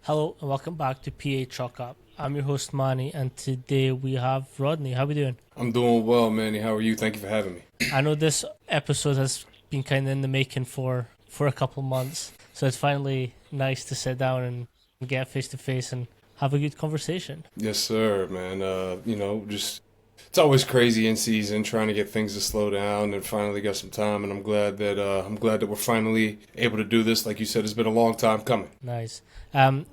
Hello and welcome back to PA Chalk Up. I'm your host Manny, and today we have Rodney. How are we doing? I'm doing well, Manny. How are you? Thank you for having me. I know this episode has been kind of in the making for a couple months, so it's finally nice to sit down and get face to face and have a good conversation. Yes, sir, man. It's always crazy in season, trying to get things to slow down, and finally got some time. And I'm glad that we're finally able to do this. Like you said, it's been a long time coming. Nice.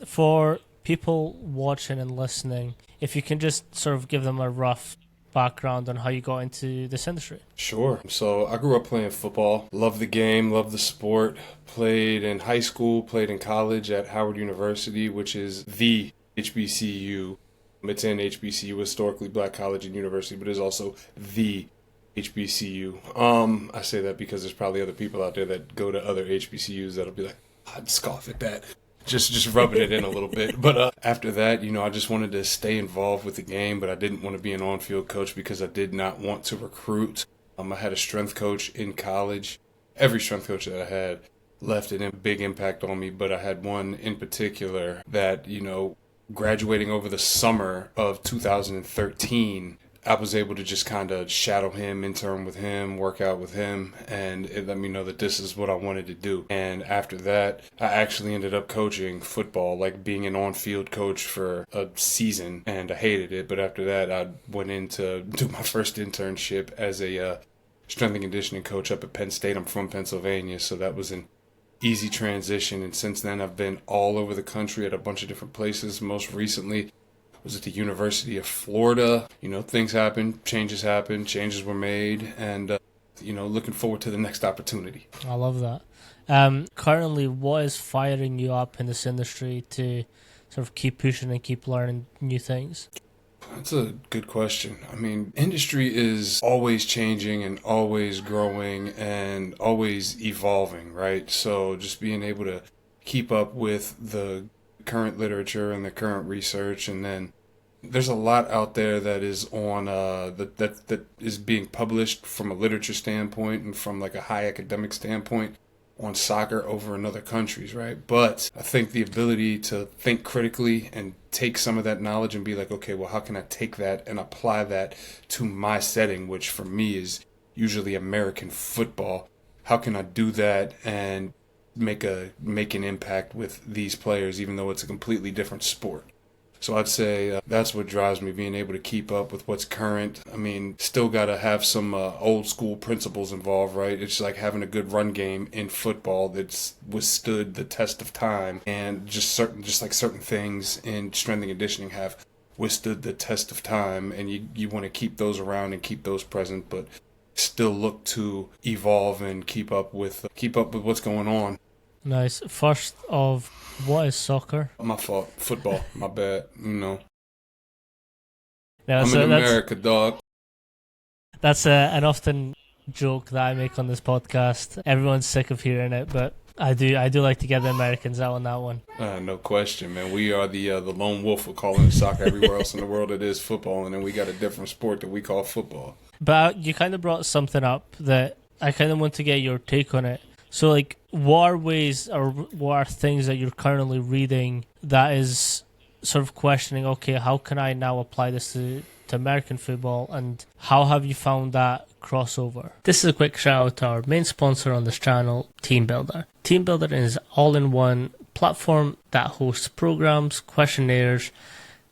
For people watching and listening, if you can just sort of give them a rough background on how you got into this industry. Sure. So I grew up playing football. Loved the game, loved the sport. Played in high school, played in college at Howard University, which is the HBCU. It's an HBCU, historically black college and university, but is also the HBCU. I say that because there's probably other people out there that go to other HBCUs that'll be like, I'd scoff at that. Just rubbing it in a little bit. But after that, I just wanted to stay involved with the game, but I didn't want to be an on-field coach because I did not want to recruit. I had a strength coach in college. Every strength coach that I had left a big impact on me, but I had one in particular that, graduating over the summer of 2013, I was able to just kind of shadow him, intern with him, work out with him, and it let me know that this is what I wanted to do. And after that, I actually ended up coaching football, like being an on-field coach for a season, and I hated it. But after that, I went in to do my first internship as a strength and conditioning coach up at Penn State. I'm from Pennsylvania, so that was an easy transition. And since then, I've been all over the country at a bunch of different places. Most recently, was at the University of Florida. Things happen, changes were made, and, looking forward to the next opportunity. I love that. Currently, what is firing you up in this industry to sort of keep pushing and keep learning new things? That's a good question. Industry is always changing and always growing and always evolving, right? So just being able to keep up with the current literature and the current research, and then there's a lot out there that is on that is being published from a literature standpoint and from like a high academic standpoint on soccer over in other countries, right? But I think the ability to think critically and take some of that knowledge and be like, okay, well, how can I take that and apply that to my setting, which for me is usually American football? How can I do that and make an impact with these players, even though it's a completely different sport? So I'd say that's what drives me, being able to keep up with what's current. Still got to have some old school principles involved, right? It's like having a good run game in football that's withstood the test of time, and just like certain things in strength and conditioning have withstood the test of time, and you want to keep those around and keep those present, but still look to evolve and keep up with what's going on. Nice. First of, what is soccer? My fault. Football. My bad. Yeah, I'm in America, dog. That's an often joke that I make on this podcast. Everyone's sick of hearing it, but I do like to get the Americans out on that one. No question, man. We are the lone wolf. We're calling it soccer. Everywhere else in the world it is football, and then we got a different sport that we call football. But you kind of brought something up that I kind of want to get your take on it. So, like, what are ways or what are things that you're currently reading that is sort of questioning, okay, how can I now apply this to American football, and how have you found that crossover? This is a quick shout out to our main sponsor on this channel, TeamBuildr. TeamBuildr is all-in-one platform that hosts programs, questionnaires,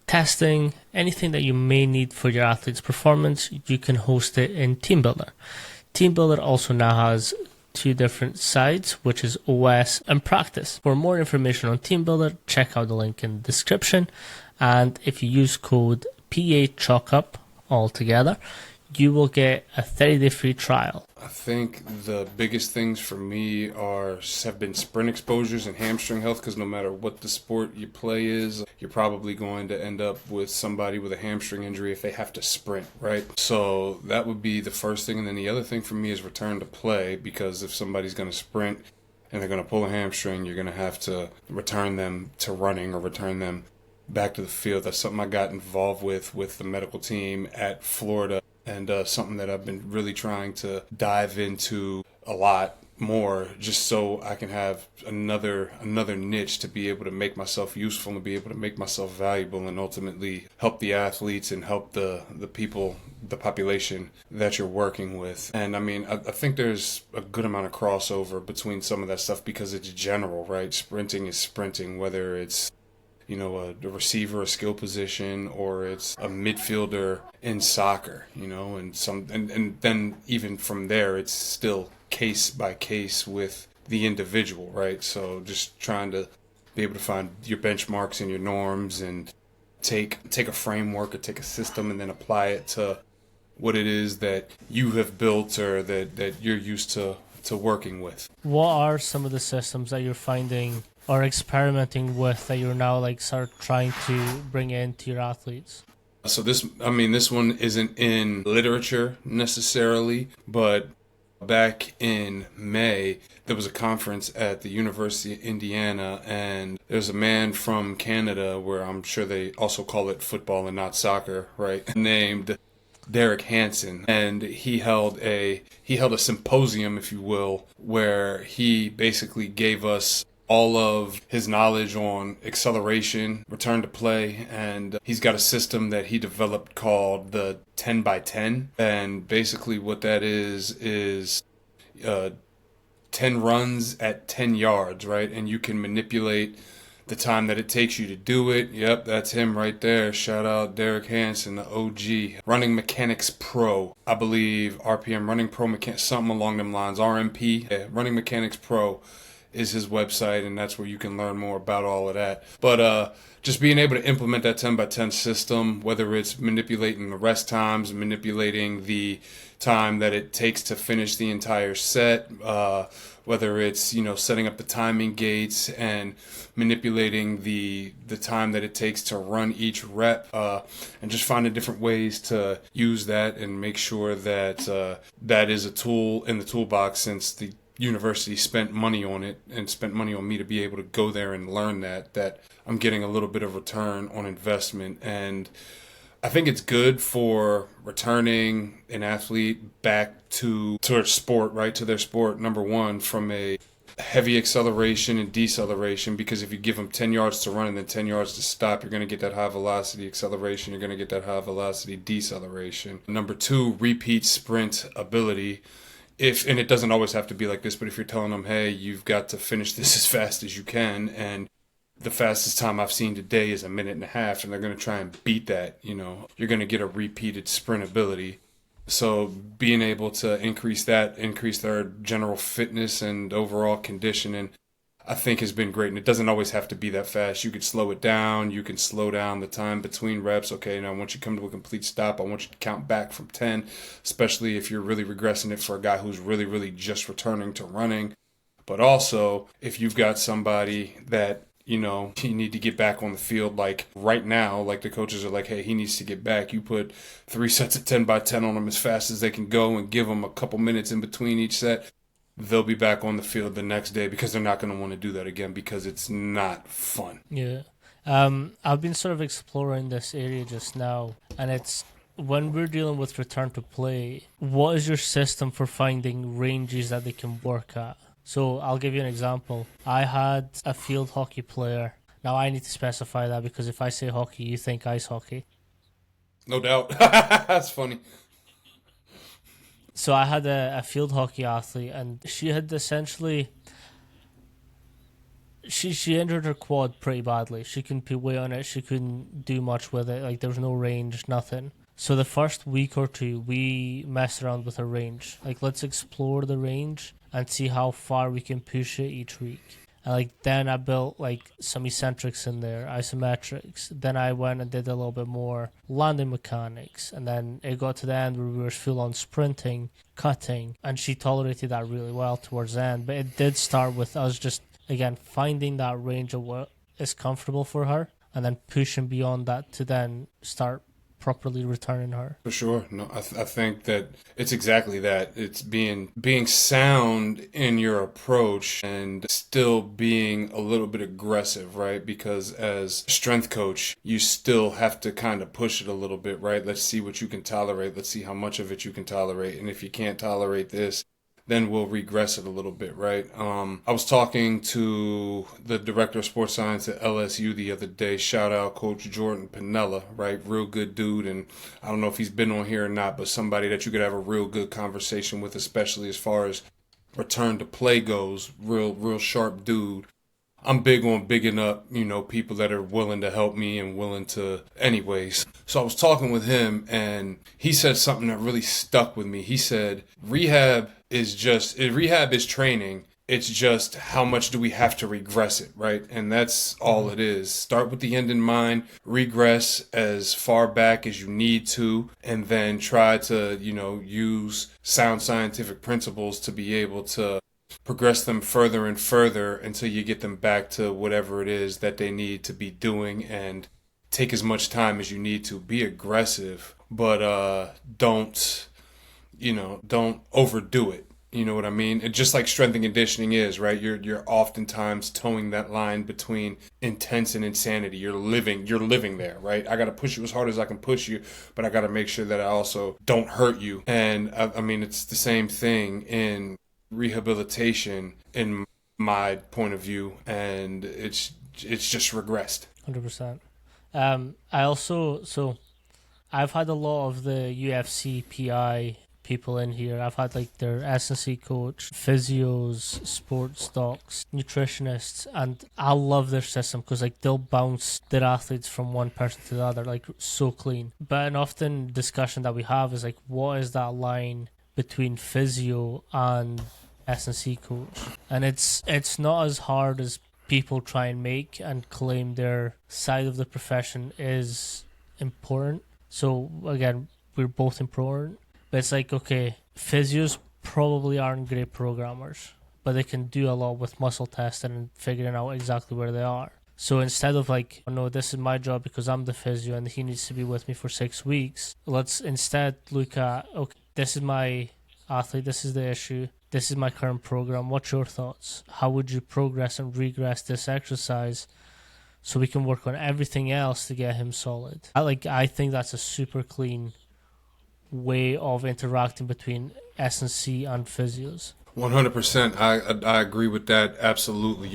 testing, anything that you may need for your athlete's performance, you can host it in TeamBuildr. TeamBuildr also now has two different sides, which is OS and Practice. For more information on TeamBuildr, check out the link in the description. And if you use code PAChalkup all together, you will get a 30-day free trial. I think the biggest things for me have been sprint exposures and hamstring health, because no matter what the sport you play is, you're probably going to end up with somebody with a hamstring injury if they have to sprint, right? So that would be the first thing. And then the other thing for me is return to play, because if somebody's going to sprint and they're going to pull a hamstring, you're going to have to return them to running or return them back to the field. That's something I got involved with the medical team at Florida, and something that I've been really trying to dive into a lot more, just so I can have another niche to be able to make myself useful and be able to make myself valuable and ultimately help the athletes and help the people, the population that you're working with. And I mean, I think there's a good amount of crossover between some of that stuff because it's general, right? Sprinting is sprinting, whether it's a receiver, a skill position, or it's a midfielder in soccer, and then even from there, it's still case by case with the individual, right? So just trying to be able to find your benchmarks and your norms and take a framework or take a system and then apply it to what it is that you have built or that you're used to working with. What are some of the systems that you're finding or experimenting with that you're now sort of trying to bring into your athletes? So this one isn't in literature necessarily, but back in May, there was a conference at the University of Indiana, and there's a man from Canada, where I'm sure they also call it football and not soccer, right, named Derek Hansen, and he held a symposium, if you will, where he basically gave us all of his knowledge on acceleration, return to play, and he's got a system that he developed called the 10 by 10. And basically what that is 10 runs at 10 yards, right? And you can manipulate the time that it takes you to do it. Yep, that's him right there. Shout out Derek Hansen, the OG. Running Mechanics Pro, I believe, RPM, Running Pro Mechanics, something along them lines, RMP. Yeah, Running Mechanics Pro is his website, and that's where you can learn more about all of that. But just being able to implement that 10 by 10 system, whether it's manipulating the rest times, manipulating the time that it takes to finish the entire set, whether it's setting up the timing gates and manipulating the time that it takes to run each rep, and just finding different ways to use that and make sure that that is a tool in the toolbox, since the university spent money on it and spent money on me to be able to go there and learn that I'm getting a little bit of return on investment. And I think it's good for returning an athlete back to their sport, right? To their sport, number one, from a heavy acceleration and deceleration, because if you give them 10 yards to run and then 10 yards to stop, you're going to get that high velocity acceleration, you're going to get that high velocity deceleration. Number two, repeat sprint ability. And it doesn't always have to be like this, but if you're telling them, hey, you've got to finish this as fast as you can, and the fastest time I've seen today is 1.5 minutes, and they're going to try and beat that, you're going to get a repeated sprint ability. So being able to increase their general fitness and overall conditioning, I think has been great. And it doesn't always have to be that fast. You could slow it down. You can slow down the time between reps. Okay, now once you come to a complete stop, I want you to count back from 10, especially if you're really regressing it for a guy who's really, really just returning to running. But also, if you've got somebody that, you need to get back on the field, like right now, like the coaches are like, hey, he needs to get back. You put 3 sets of 10 by 10 on them as fast as they can go and give them a couple minutes in between each set. They'll be back on the field the next day, because they're not going to want to do that again, because it's not fun. Yeah. I've been sort of exploring this area just now, and it's when we're dealing with return to play, what is your system for finding ranges that they can work at? So I'll give you an example. I had a field hockey player. Now I need to specify that, because if I say hockey, you think ice hockey. No doubt. That's funny. So I had a field hockey athlete, and she had essentially, she injured her quad pretty badly. She couldn't put weight on it. She couldn't do much with it. There was no range, nothing. So the first week or two, we messed around with her range. Let's explore the range and see how far we can push it each week. And then I built some eccentrics in there, isometrics. Then I went and did a little bit more landing mechanics. And then it got to the end where we were full on sprinting, cutting. And she tolerated that really well towards the end. But it did start with us just, again, finding that range of what is comfortable for her. And then pushing beyond that to then start properly returning her. For sure. No, I think that it's exactly that. It's being sound in your approach and still being a little bit aggressive, right? Because as a strength coach, you still have to kind of push it a little bit, right? Let's see what you can tolerate. Let's see how much of it you can tolerate. And if you can't tolerate this, then we'll regress it a little bit, right? I was talking to the director of sports science at LSU the other day. Shout out Coach Jordan Pinella, right? Real good dude. And I don't know if he's been on here or not, but somebody that you could have a real good conversation with, especially as far as return to play goes. Real sharp dude. I'm big on bigging up, people that are willing to help me and willing to anyways. So I was talking with him and he said something that really stuck with me. He said, rehab is training. It's just how much do we have to regress it, right? And that's all it is. Start with the end in mind, regress as far back as you need to, and then try to, use sound scientific principles to be able to progress them further and further until you get them back to whatever it is that they need to be doing, and take as much time as you need to. Be aggressive, but don't overdo it. You know what I mean? And just like strength and conditioning is, right? You're oftentimes towing that line between intense and insanity. You're living there, right? I got to push you as hard as I can push you, but I got to make sure that I also don't hurt you. And I mean, it's the same thing in rehabilitation in my point of view, and it's just regressed 100%. I've had a lot of the UFC PI people in here. I've had like their S&C coach, physios, sports docs, nutritionists, and I love their system because like they'll bounce their athletes from one person to the other like so clean. But an often discussion that we have is like, what is that line between physio and S&C coach? And it's not as hard as people try and make and claim their side of the profession is important. So again, we're both important, but it's like, okay, physios probably aren't great programmers, but they can do a lot with muscle testing and figuring out exactly where they are. So instead of like, oh no, this is my job because I'm the physio and he needs to be with me for 6 weeks, let's instead look at, okay, this is my athlete, this is the issue, this is my current program, what's your thoughts? How would you progress and regress this exercise so we can work on everything else to get him solid? I think that's a super clean way of interacting between S&C and physios. 100%. I agree with that. Absolutely.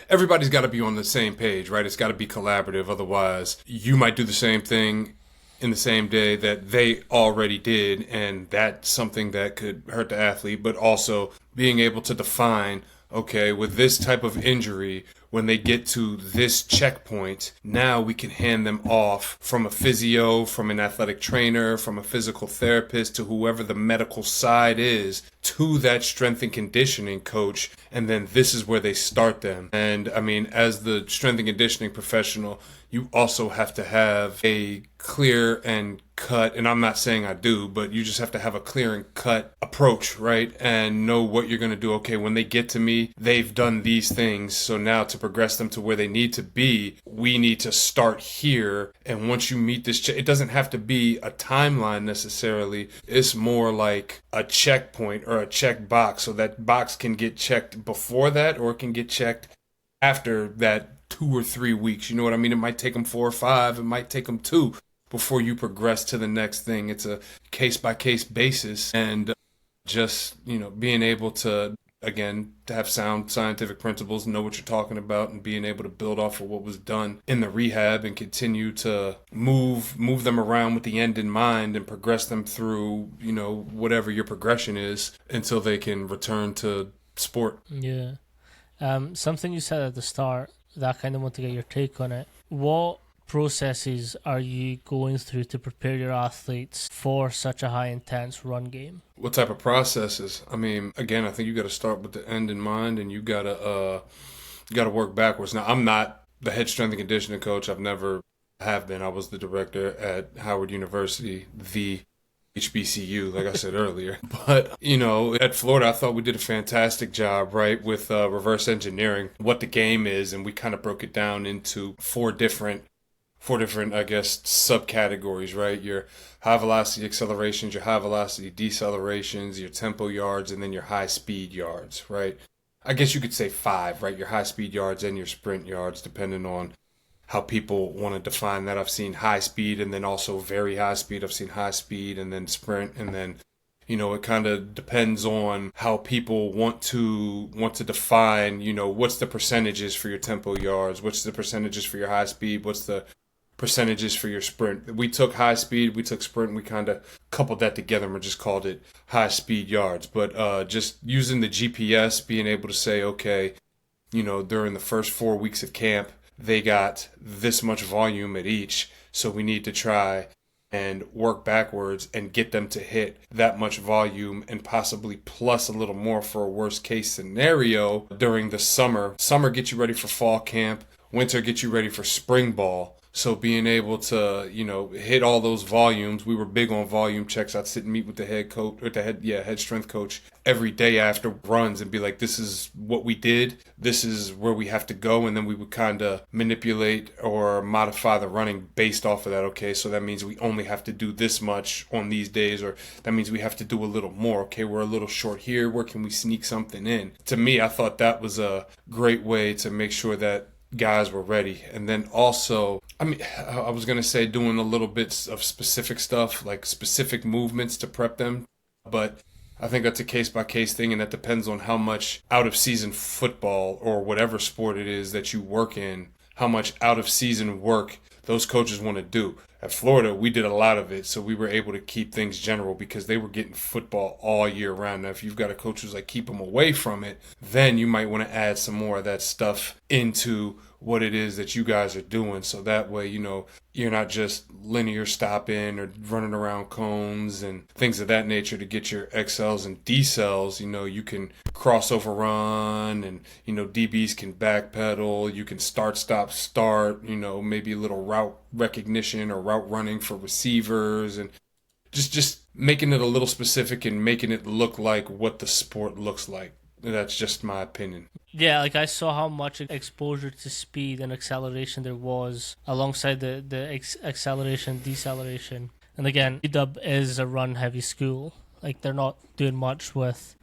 Everybody's got to be on the same page, right? It's got to be collaborative. Otherwise, you might do the same thing in the same day that they already did, and that's something that could hurt the athlete. But also being able to define, okay, with this type of injury, when they get to this checkpoint, now we can hand them off from a physio, from an athletic trainer, from a physical therapist, to whoever the medical side is, to that strength and conditioning coach. And then this is where they start them. And I mean, as the strength and conditioning professional, you also have to have a clear and cut, and I'm not saying I do, but you just have to have a clear and cut approach, right? And know what you're going to do. Okay, when they get to me, they've done these things. So now to progress them to where they need to be, we need to start here. And once you meet this, it doesn't have to be a timeline necessarily. It's more like a checkpoint or a check box. So that box can get checked before that, or it can get checked after that 2 or 3 weeks. You know what I mean? It might take them 4 or 5. It might take them 2 before you progress to the next thing. It's a case-by-case basis. And just, being able to, again, to have sound scientific principles, know what you're talking about, and being able to build off of what was done in the rehab and continue to move them around with the end in mind and progress them through, whatever your progression is until they can return to sport. Yeah. Something you said at the start that I kind of want to get your take on it. What processes are you going through to prepare your athletes for such a high intense run game? What type of processes? I mean, again, I think you got to start with the end in mind, and you got to work backwards. Now, I'm not the head strength and conditioning coach. I've never have been. I was the director at Howard University, the HBCU, like I said earlier. But, at Florida, I thought we did a fantastic job, right, with reverse engineering what the game is. And we kind of broke it down into four different, I guess, subcategories, right? Your high velocity accelerations, your high velocity decelerations, your tempo yards, and then your high speed yards, right? I guess you could say 5, right? Your high speed yards and your sprint yards, depending on how people want to define that. I've seen high speed and then also very high speed. I've seen high speed and then sprint and then You know, it kind of depends on how people want to define, you know, what's the percentages for your tempo yards, what's the percentages for your high speed, what's the percentages for your sprint. We took high speed, we took sprint, and we kind of coupled that together and we just called it high speed yards. But just using the GPS, being able to say, okay, you know, during the first 4 weeks of camp, they got this much volume at each, so we need to try and work backwards and get them to hit that much volume and possibly plus a little more for a worst case scenario during the summer. Summer gets you ready for fall camp. Winter gets you ready for spring ball. So being able to, you know, hit all those volumes, we were big on volume checks. I'd sit and meet with the head coach, or the head strength coach every day after runs and be like, this is what we did. This is where we have to go. And then we would kind of manipulate or modify the running based off of that. Okay, so that means we only have to do this much on these days, or that means we have to do a little more. Okay, we're a little short here. Where can we sneak something in? To me, I thought that was a great way to make sure that guys were ready. And then also, I mean, I was going to say doing a little bit of specific stuff, like specific movements to prep them. But I think that's a case-by-case thing, and that depends on how much out-of-season football or whatever sport it is that you work in, how much out-of-season work those coaches want to do. At Florida, we did a lot of it, so we were able to keep things general because they were getting football all year round. Now, if you've got a coach who's like, keep them away from it, then you might want to add some more of that stuff into what it is that you guys are doing. So that way, you know, you're not just linear stopping or running around cones and things of that nature to get your accels and decels. You know, you can crossover run, and, you know, DBs can backpedal. You can start, stop, start, you know, maybe a little route recognition or route running for receivers, and just making it a little specific and making it look like what the sport looks like. That's just my opinion. Yeah, like I saw how much exposure to speed and acceleration there was alongside the acceleration, deceleration. And again, UW is a run-heavy school. Like, they're not doing much with,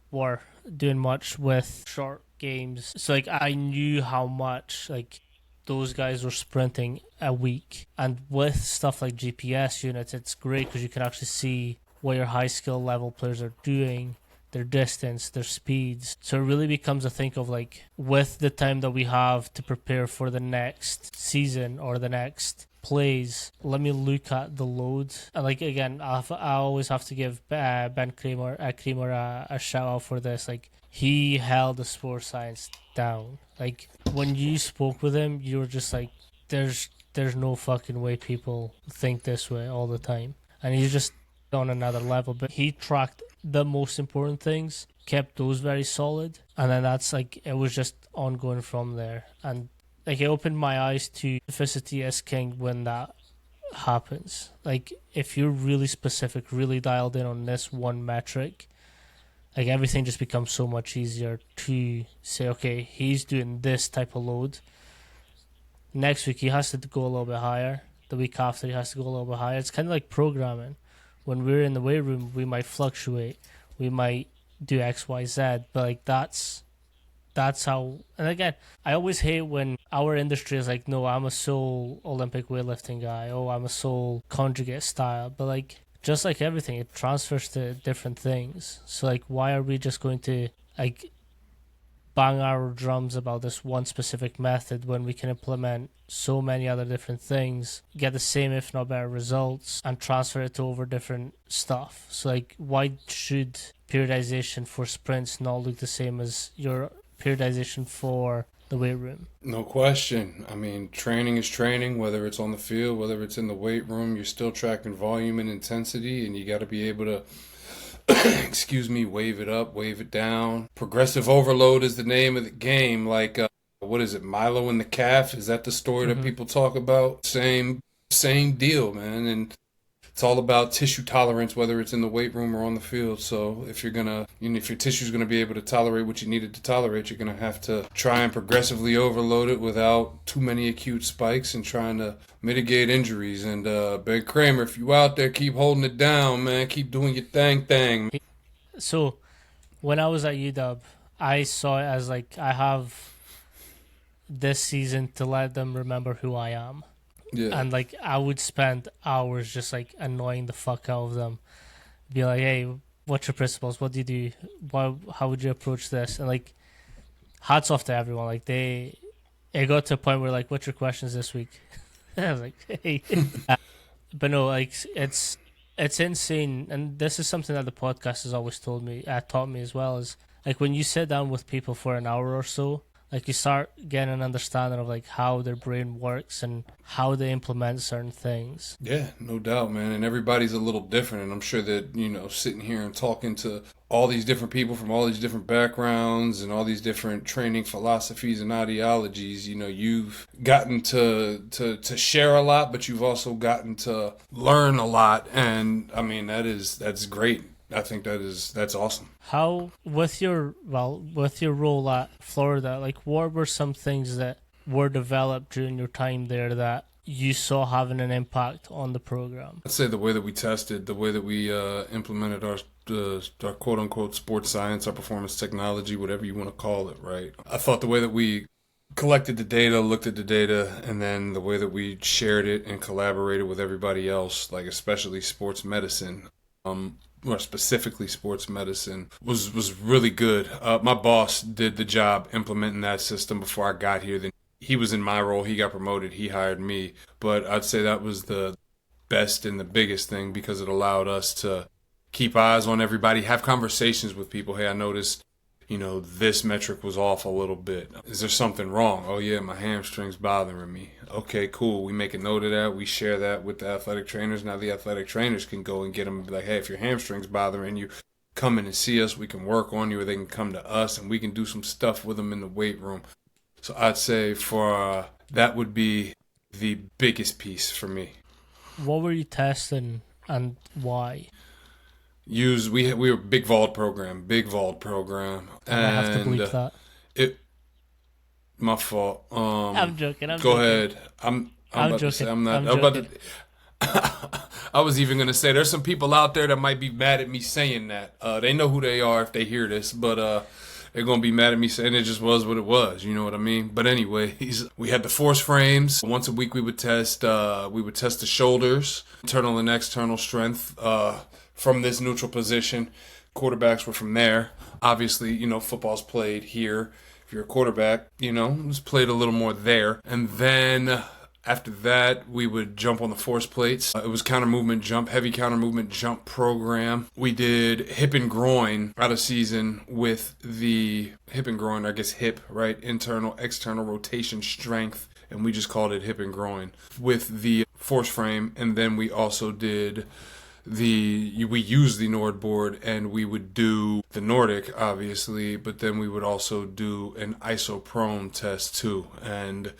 were doing much with short games. So, like, I knew how much, like, those guys were sprinting a week. And with stuff like GPS units, it's great because you can actually see what your high skill level players are doing, their distance, their speeds. So it really becomes a thing of, like, with the time that we have to prepare for the next season or the next plays, let me look at the load. And, like, again, I always have to give Ben Kramer a shout out for this. Like, he held the sports science down. Like, when you spoke with him, you were just like, there's no fucking way people think this way all the time. And he's just on another level. But he tracked the most important things, kept those very solid, and then that's, like, it was just ongoing from there. And, like, it opened my eyes to specificity is king when that happens. Like, if you're really specific, really dialed in on this one metric, like, everything just becomes so much easier to say, okay, he's doing this type of load. Next week he has to go a little bit higher. The week after he has to go a little bit higher. It's kind of like programming. When we're in the weight room, we might fluctuate. We might do X, Y, Z. But, like, that's how. And again, I always hate when our industry is like, no, I'm a sole Olympic weightlifting guy. Oh, I'm a sole conjugate style. But, like, just like everything, it transfers to different things. So, like, why are we just going to, like, bang our drums about this one specific method when we can implement so many other different things, get the same if not better results, and transfer it over different stuff? So, like, why should periodization for sprints not look the same as your periodization for the weight room? No question. I mean, training is training, whether it's on the field, whether it's in the weight room. You're still tracking volume and intensity, and you got to be able to wave it up, wave it down. Progressive overload is the name of the game. Like, what is it, Milo and the calf? Is that the story that people talk about? Same deal, man. And it's all about tissue tolerance, whether it's in the weight room or on the field. So if you're gonna, if your tissue's gonna be able to tolerate what you needed to tolerate, you're gonna have to try and progressively overload it without too many acute spikes and trying to mitigate injuries. And Ben Kramer, if you out there, keep holding it down, man. Keep doing your thing. So when I was at UW, I saw it as, like, I have this season to let them remember who I am. Yeah. And, like, I would spend hours just, like, annoying the fuck out of them. Be like, hey, What's your principles? What do you do? How would you approach this? And like, hats off to everyone. Like it got to a point where like, what's your questions this week? I was like, hey. But no, like it's insane, and this is something that the podcast has always taught me as well. Is like when you sit down with people for an hour or so, like you start getting an understanding of like how their brain works and how they implement certain things. Yeah, no doubt, man. And everybody's a little different. And I'm sure that, sitting here and talking to all these different people from all these different backgrounds and all these different training philosophies and ideologies, you've gotten to share a lot, but you've also gotten to learn a lot. And I mean, that's great. I think that's awesome. How with your role at Florida, like what were some things that were developed during your time there that you saw having an impact on the program? I'd say the way that we tested, the way that we implemented our quote unquote sports science, our performance technology, whatever you want to call it, right? I thought the way that we collected the data, looked at the data, and then the way that we shared it and collaborated with everybody else, like especially sports medicine, or specifically sports medicine, was really good. My boss did the job implementing that system before I got here. Then he was in my role. He got promoted. He hired me. But I'd say that was the best and the biggest thing because it allowed us to keep eyes on everybody, have conversations with people. Hey, I noticed, this metric was off a little bit. Is there something wrong? Oh, yeah, my hamstring's bothering me. Okay, cool. We make a note of that. We share that with the athletic trainers. Now the athletic trainers can go and get them and be like, hey, if your hamstring's bothering you, come in and see us. We can work on you, or they can come to us and we can do some stuff with them in the weight room. So I'd say for that would be the biggest piece for me. What were you testing and why? We were big vault program. And I have to bleep that. My fault. I'm joking. Go ahead. I'm about joking. to say I'm not. I'm I'm about joking. to. I was even gonna say there's some people out there that might be mad at me saying that. They know who they are if they hear this, but they're gonna be mad at me saying it just was what it was. You know what I mean? But anyways, we had the force frames. Once a week we would test. We would test the shoulders, internal and external strength. From this neutral position, quarterbacks were from there. Obviously, football's played here. If you're a quarterback, it's played a little more there. And then after that, we would jump on the force plates. It was heavy counter movement jump program. We did hip and groin out of season with the hip and groin, I guess hip, right? Internal, external rotation strength. And we just called it hip and groin with the force frame. And then we also did we used the Nord board, and we would do the Nordic, obviously, but then we would also do an isoprone test too, and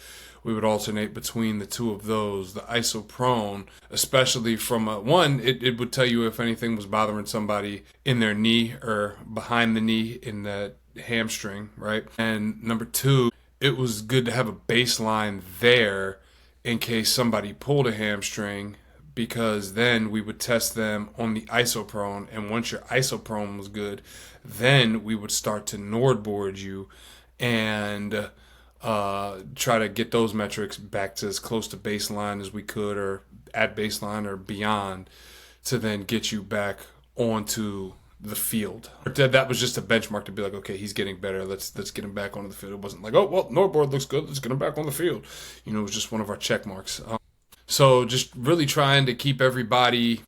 we would alternate between the two of those. The isoprone, especially from it would tell you if anything was bothering somebody in their knee or behind the knee in that hamstring, right? And number two, it was good to have a baseline there in case somebody pulled a hamstring, because then we would test them on the isoprone, and once your isoprone was good, then we would start to Nordboard you and try to get those metrics back to as close to baseline as we could, or at baseline or beyond, to then get you back onto the field. That was just a benchmark to be like, okay, he's getting better. Let's get him back onto the field. It wasn't like, oh, well, Nordboard looks good. Let's get him back on the field. It was just one of our check marks. So just really trying to keep everybody,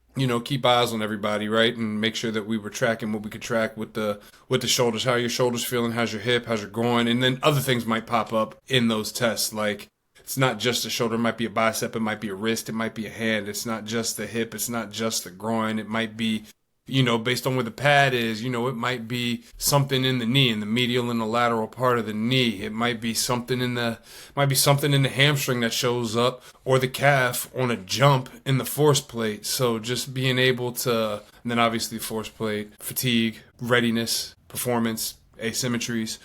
keep eyes on everybody, right? And make sure that we were tracking what we could track with the shoulders. How are your shoulders feeling? How's your hip? How's your groin? And then other things might pop up in those tests. Like, it's not just a shoulder. It might be a bicep. It might be a wrist. It might be a hand. It's not just the hip. It's not just the groin. It might be, based on where the pad is, it might be something in the knee, in the medial and the lateral part of the knee. It might be something in the hamstring that shows up, or the calf on a jump in the force plate. So just being able to, and then obviously force plate, fatigue, readiness, performance, asymmetries.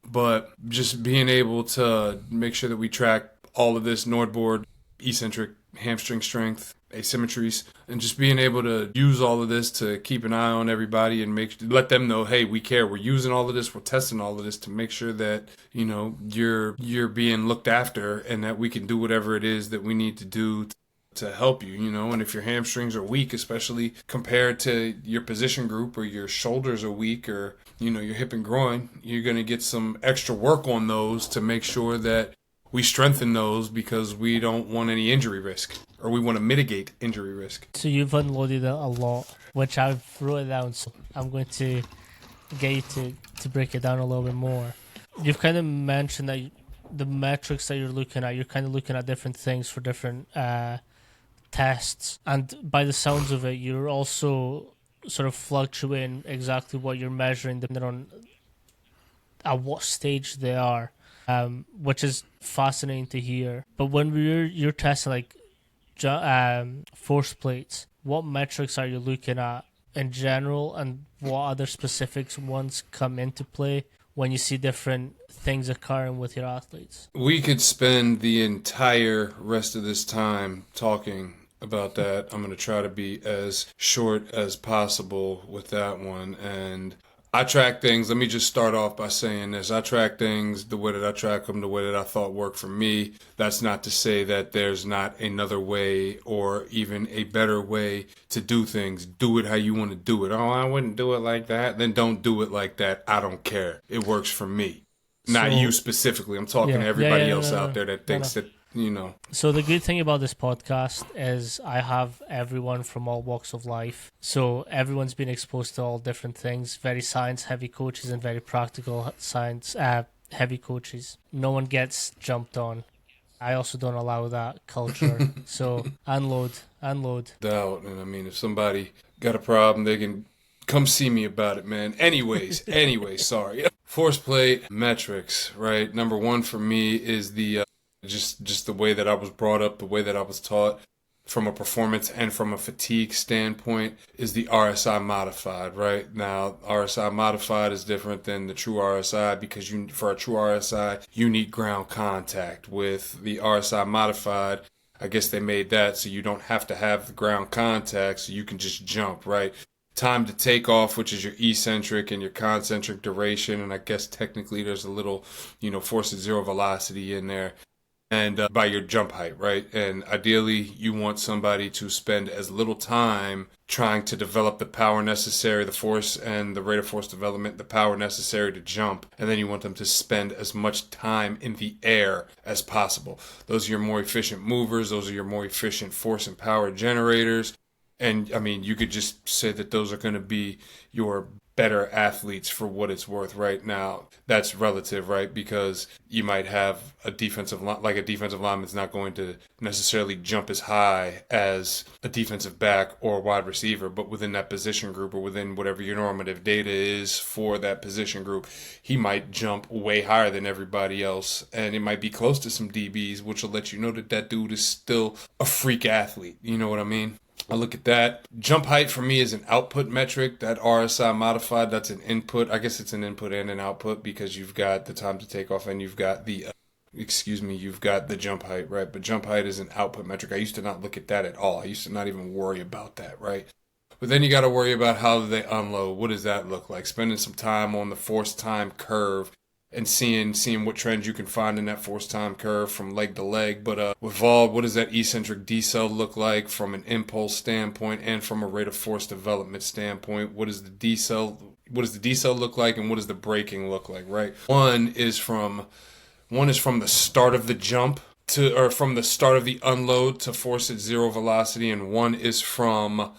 But just being able to make sure that we track all of this Nordboard, eccentric, hamstring strength, asymmetries, and just being able to use all of this to keep an eye on everybody and let them know, hey, we care. We're using all of this. We're testing all of this to make sure that, you're being looked after, and that we can do whatever it is that we need to do to help you, and if your hamstrings are weak, especially compared to your position group, or your shoulders are weak, or, your hip and groin, you're going to get some extra work on those to make sure that we strengthen those, because we don't want any injury risk, or we want to mitigate injury risk. So you've unloaded a lot, which I've wrote down, so I'm going to get you to break it down a little bit more. You've kind of mentioned that the metrics that you're looking at, you're kind of looking at different things for different tests, and by the sounds of it, you're also sort of fluctuating exactly what you're measuring depending on at what stage they are, which is fascinating to hear. But when you're testing like force plates, what metrics are you looking at in general, and what other specifics ones come into play when you see different things occurring with your athletes? We could spend the entire rest of this time talking about that. I'm going to try to be as short as possible with that one. And I track things. Let me just start off by saying this. I track things the way that I track them, the way that I thought worked for me. That's not to say that there's not another way or even a better way to do things. Do it how you want to do it. Oh, I wouldn't do it like that. Then don't do it like that. I don't care. It works for me. Not you specifically. I'm talking to everybody else out there that thinks that, So the good thing about this podcast is I have everyone from all walks of life. So everyone's been exposed to all different things. Very science-heavy coaches and very practical science-heavy coaches. No one gets jumped on. I also don't allow that culture. So unload. Doubt. And I mean, if somebody got a problem, they can come see me about it, man. Anyways, sorry. Force plate metrics, right? Number one for me is the just the way that I was brought up, the way that I was taught from a performance and from a fatigue standpoint is the RSI modified, right? Now, RSI modified is different than the true RSI, because for a true RSI, you need ground contact. With the RSI modified, I guess they made that so you don't have to have the ground contact, so you can just jump, right? Time to take off, which is your eccentric and your concentric duration, and I guess technically there's a little, force at zero velocity in there. And by your jump height, right? And ideally, you want somebody to spend as little time trying to develop the power necessary, the force and the rate of force development, the power necessary to jump. And then you want them to spend as much time in the air as possible. Those are your more efficient movers. Those are your more efficient force and power generators. And I mean, you could just say that those are going to be your better athletes for what it's worth. Right now, that's relative, right? Because you might have a defensive lineman's not going to necessarily jump as high as a defensive back or wide receiver, but within that position group, or within whatever your normative data is for that position group, he might jump way higher than everybody else, and it might be close to some DBs, which will let you know that dude is still a freak athlete. You know what I mean? I look at that. Jump height for me is an output metric. That RSI modified, that's an input. I guess it's an input and an output, because you've got the time to take off and you've got you've got the jump height, right? But jump height is an output metric. I used to not look at that at all. I used to not even worry about that, right? But then you got to worry about how they unload. What does that look like? Spending some time on the force time curve and seeing what trends you can find in that force time curve from leg to leg. But with vol, what does that eccentric decel look like from an impulse standpoint and from a rate of force development standpoint? What does the decel look like, and what does the braking look like, right? One is from the start of the jump from the start of the unload to force at zero velocity, and one is from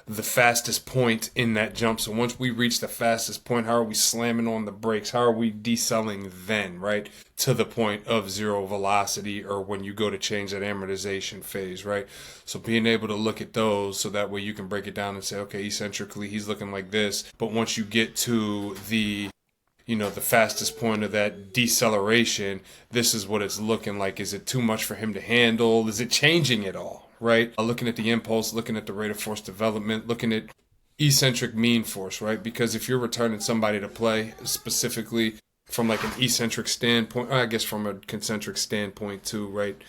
the fastest point in that jump. So once we reach the fastest point, how are we slamming on the brakes? How are we decelling then, right? To the point of zero velocity, or when you go to change that amortization phase, right? So being able to look at those, so that way you can break it down and say, okay, eccentrically, he's looking like this. But once you get to the fastest point of that deceleration, this is what it's looking like. Is it too much for him to handle? Is it changing at all? Right? Looking at the impulse, looking at the rate of force development, looking at eccentric mean force, right? Because if you're returning somebody to play, specifically from like an eccentric standpoint, or I guess from a concentric standpoint too, right?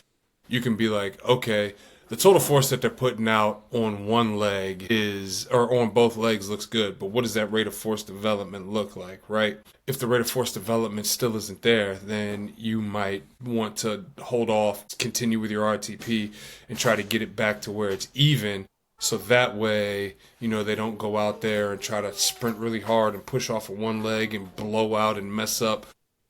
You can be like, okay, the total force that they're putting out on one leg or on both legs looks good, but what does that rate of force development look like, right? If the rate of force development still isn't there, then you might want to hold off, continue with your RTP, and try to get it back to where it's even. So that way, they don't go out there and try to sprint really hard and push off of one leg and blow out and mess up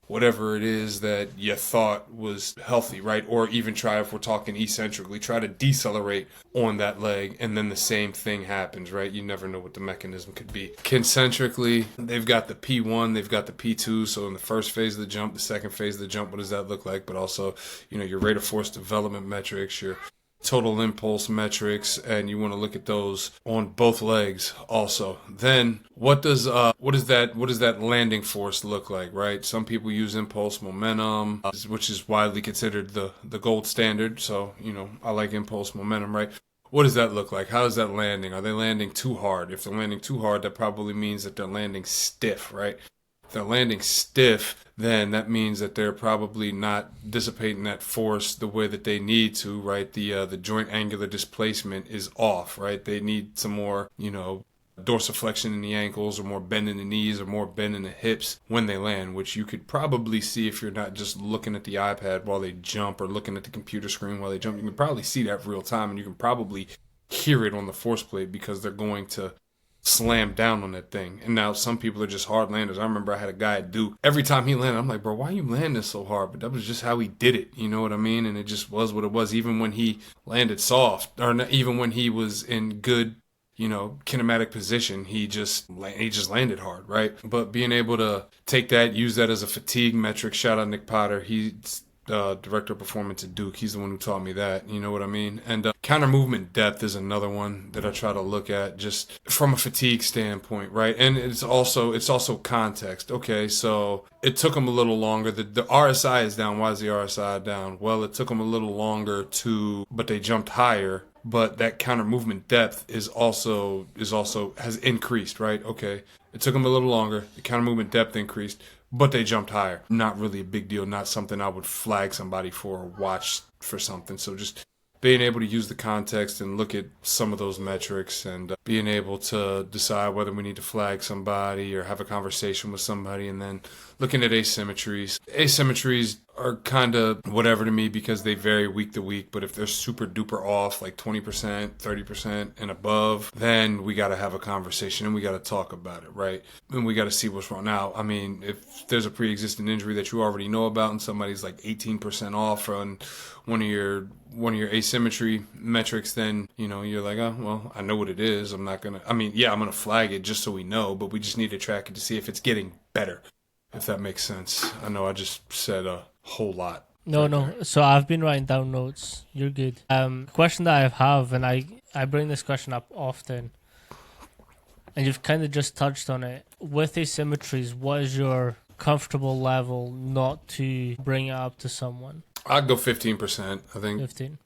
whatever it is that you thought was healthy, right? Or even try, if we're talking eccentrically, try to decelerate on that leg, and then the same thing happens, right? You never know what the mechanism could be. Concentrically, they've got the P1, they've got the P2, so in the first phase of the jump, the second phase of the jump, what does that look like? But also, your rate of force development metrics, your total impulse metrics, and you want to look at those on both legs also. Then what does that landing force look like, right? Some people use impulse momentum, which is widely considered the gold standard. So, I like impulse momentum, right? What does that look like? How is that landing? Are they landing too hard? If they're landing too hard, that probably means that they're landing stiff, right? If they're landing stiff, then that means that they're probably not dissipating that force the way that they need to, right? The joint angular displacement is off, right? They need some more, dorsiflexion in the ankles, or more bend in the knees, or more bend in the hips when they land, which you could probably see if you're not just looking at the iPad while they jump or looking at the computer screen while they jump. You can probably see that real time, and you can probably hear it on the force plate because they're going to slam down on that thing. And now some people are just hard landers. I remember I had a guy at Duke. Every time he landed, I'm like, bro, why are you landing so hard? But that was just how he did it. You know what I mean? And it just was what it was. Even when he landed soft, or not, even when he was in good, kinematic position, he just landed hard, right? But being able to take that, use that as a fatigue metric. Shout out Nick Potter. He's director of performance at Duke. He's the one who taught me that. You know what I mean? And counter movement depth is another one that I try to look at just from a fatigue standpoint, right? And it's also context. Okay, so it took them a little longer. The RSI is down. Why is the RSI down? Well, it took them a little longer but they jumped higher. But that counter movement depth has increased, right? Okay, it took them a little longer. The counter movement depth increased, but they jumped higher. Not really a big deal. Not something I would flag somebody for or watch for something. So just being able to use the context and look at some of those metrics, and being able to decide whether we need to flag somebody or have a conversation with somebody, and then looking at asymmetries. Asymmetries are kind of whatever to me because they vary week to week, but if they're super duper off, like 20%, 30% and above, then we got to have a conversation and we got to talk about it, right? And we got to see what's wrong. Now, I mean, if there's a pre-existing injury that you already know about and somebody's like 18% off on one of your asymmetry metrics, then, you're like, oh, well, I know what it is. I'm going to flag it just so we know, but we just need to track it to see if it's getting better, if that makes sense. I know I just said a whole lot. No. There. So I've been writing down notes. You're good. Question that I have, and I bring this question up often, and you've kind of just touched on it. With asymmetries, what is your comfortable level not to bring it up to someone? I'd go 15%, I think. 15.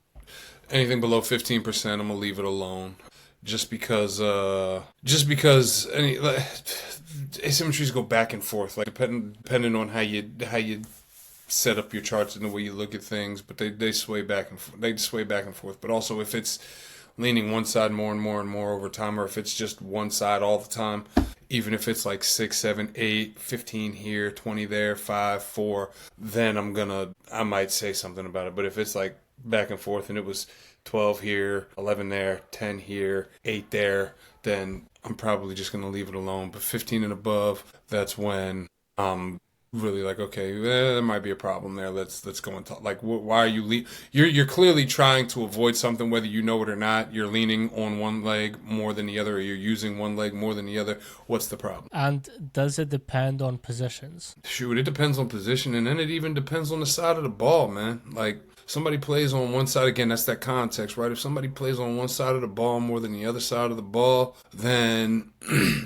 Anything below 15%, I'm going to leave it alone. Just because asymmetries go back and forth, like depending on how you set up your charts and the way you look at things, but they sway back and forth. But also, if it's leaning one side more and more and more over time, or if it's just one side all the time, even if it's like 6, 7, 8, 15 here, 20 there, 5, 4, then I might say something about it. But if it's like back and forth and it was 12 here, 11 there, 10 here, 8 there, then I'm probably just going to leave it alone. But 15 and above, that's when I'm really like, okay, there might be a problem there. Let's go and talk. Like, why are you you're clearly trying to avoid something, whether you know it or not. You're leaning on one leg more than the other, or you're using one leg more than the other. What's the problem? And does it depend on positions? Shoot, it depends on position, and then it even depends on the side of the ball, man. Like, somebody plays on one side, again, that's that context, right? If somebody plays on one side of the ball more than the other side of the ball, then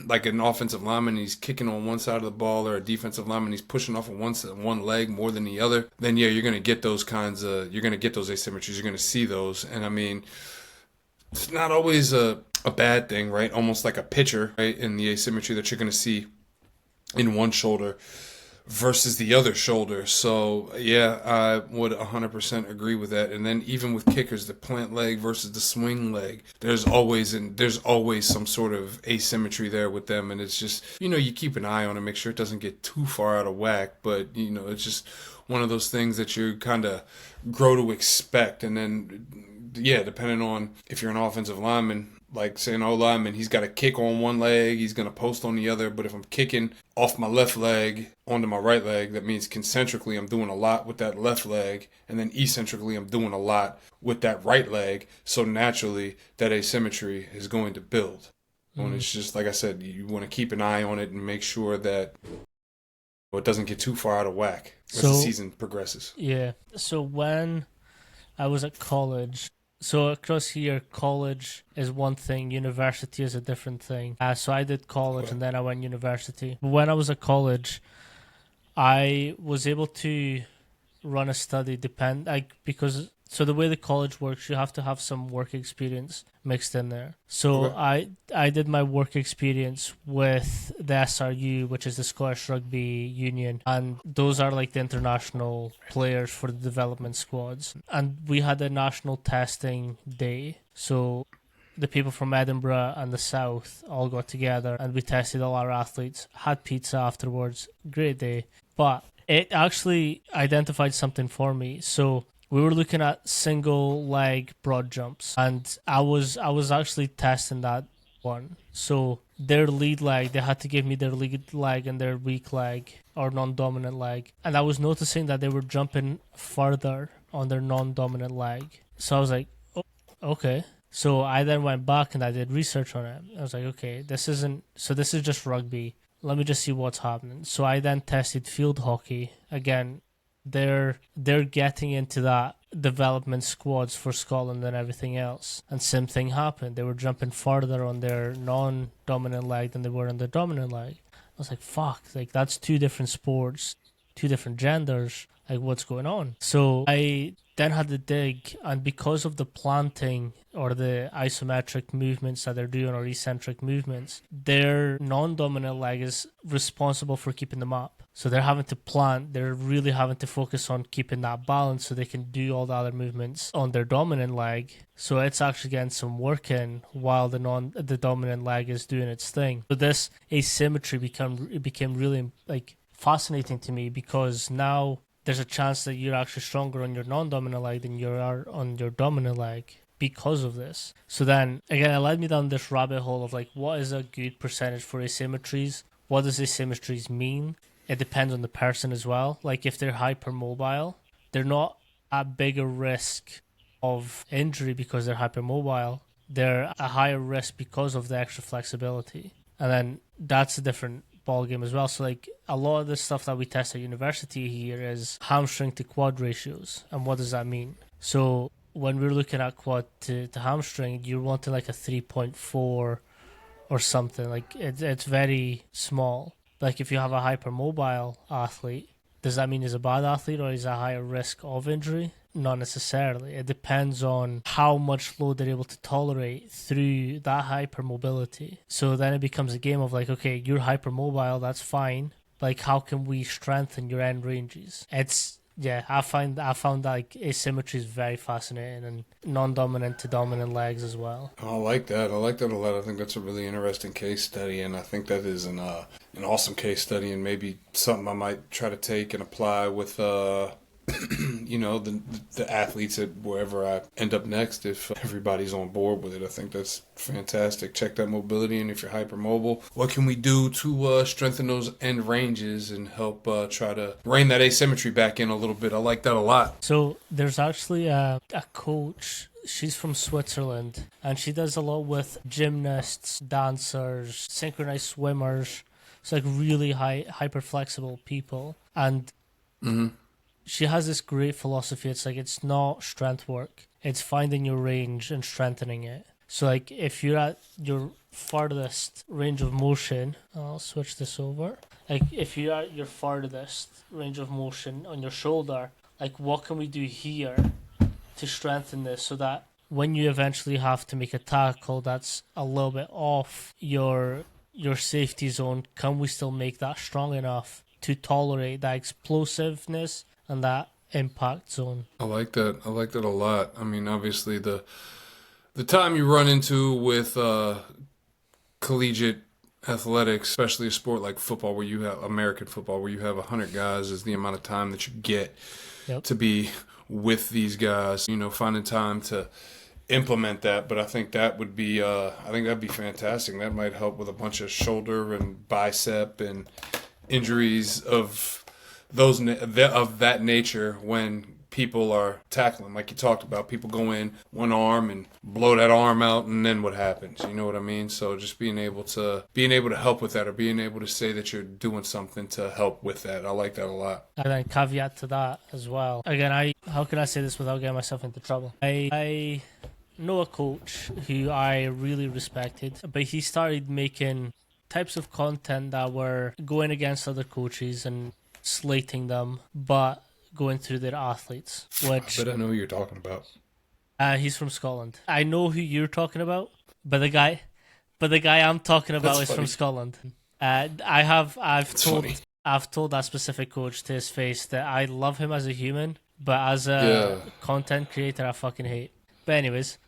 like an offensive lineman, he's kicking on one side of the ball, or a defensive lineman, he's pushing off of one leg more than the other, then yeah, you're going to get those you're going to get those asymmetries. You're going to see those. And I mean, it's not always a bad thing, right? Almost like a pitcher, right? In the asymmetry that you're going to see in one shoulder versus the other shoulder. So yeah, I would 100% agree with that. And then even with kickers, the plant leg versus the swing leg, there's always some sort of asymmetry there with them, and it's just, you keep an eye on it, make sure it doesn't get too far out of whack. But it's just one of those things that you kind of grow to expect. And then yeah, depending on if you're an offensive lineman, like say an O-lineman, he's got to kick on one leg, he's going to post on the other. But if I'm kicking off my left leg onto my right leg, that means concentrically I'm doing a lot with that left leg, and then eccentrically I'm doing a lot with that right leg. So naturally, that asymmetry is going to build. And it's just, like I said, you want to keep an eye on it and make sure that it doesn't get too far out of whack as the season progresses. Yeah. So when I was at college, so across here, college is one thing, university is a different thing. So I did college and then I went university. When I was at college, I was able to run a study because the way the college works, you have to have some work experience mixed in there. So I did my work experience with the SRU, which is the Scottish Rugby Union, and those are like the international players for the development squads. And we had a national testing day, so the people from Edinburgh and the South all got together and we tested all our athletes, had pizza afterwards, great day. But it actually identified something for me. So we were looking at single leg broad jumps, and I was actually testing that one. So their lead leg, they had to give me their lead leg and their weak leg or non-dominant leg, and I was noticing that they were jumping further on their non-dominant leg. So I was like, oh, okay. So I then went back and I did research on it. I was like, okay, this is just rugby. Let me just see what's happening. So I then tested field hockey. Again, they're getting into that development squads for Scotland and everything else. And same thing happened. They were jumping farther on their non-dominant leg than they were on their dominant leg. I was like, fuck, like that's two different sports, two different genders. Like, what's going on? So I then had to dig, and because of the planting or the isometric movements that they're doing or eccentric movements, their non-dominant leg is responsible for keeping them up. So they're having to plant, they're really having to focus on keeping that balance so they can do all the other movements on their dominant leg. So it's actually getting some work in while the dominant leg is doing its thing. So this asymmetry became really like fascinating to me, because now there's a chance that you're actually stronger on your non-dominant leg than you are on your dominant leg because of this. So then, again, it led me down this rabbit hole of like, what is a good percentage for asymmetries? What does asymmetries mean? It depends on the person as well. Like if they're hypermobile, they're not at bigger risk of injury because they're hypermobile. They're a higher risk because of the extra flexibility. And then that's a different ball game as well. So like a lot of the stuff that we test at university here is hamstring to quad ratios. And what does that mean? So when we're looking at quad to hamstring, you're wanting like a 3.4 or something. Like it's very small. Like if you have a hypermobile athlete, does that mean he's a bad athlete or he's a higher risk of injury? Not necessarily. It depends on how much load they're able to tolerate through that hypermobility. So then it becomes a game of like, okay, you're hypermobile, that's fine. Like, how can we strengthen your end ranges? I found that like asymmetry is very fascinating, and non-dominant to dominant legs as well. I like that. I like that a lot. I think that's a really interesting case study, and I think that is an awesome case study, and maybe something I might try to take and apply with the athletes at wherever I end up next, if everybody's on board with it. I think that's fantastic. Check that mobility, and if you're hypermobile, what can we do to strengthen those end ranges and help try to rein that asymmetry back in a little bit? I like that a lot. So there's actually a coach. She's from Switzerland, and she does a lot with gymnasts, dancers, synchronized swimmers. It's like really hyper flexible people, and she has this great philosophy. It's like, it's not strength work. It's finding your range and strengthening it. So like if you're at your farthest range of motion, I'll switch this over. Like if you're at your farthest range of motion on your shoulder, like what can we do here to strengthen this so that when you eventually have to make a tackle that's a little bit off your safety zone, can we still make that strong enough to tolerate that explosiveness and that impact zone. I like that. I like that a lot. I mean, obviously the time you run into with collegiate athletics, especially a sport like football, where you have American football, where you have 100 guys, is the amount of time that you get to be with these guys. You know, finding time to implement that. But I think that would be, I think that'd be fantastic. That might help with a bunch of shoulder and bicep and injuries of that nature when people are tackling, like you talked about. People go in one arm and blow that arm out, and then what happens? You know what I mean? So just being able to help with that, or being able to say that you're doing something to help with that. I like that a lot. And then caveat to that as well. Again, how can I say this without getting myself into trouble? I know a coach who I really respected, but he started making types of content that were going against other coaches and slating them, but going through their athletes. Which I bet I know who you're talking about. He's from Scotland. I know who you're talking about, but the guy I'm talking about is from Scotland. I've told that specific coach to his face that I love him as a human, but as a content creator, I fucking hate. But anyways,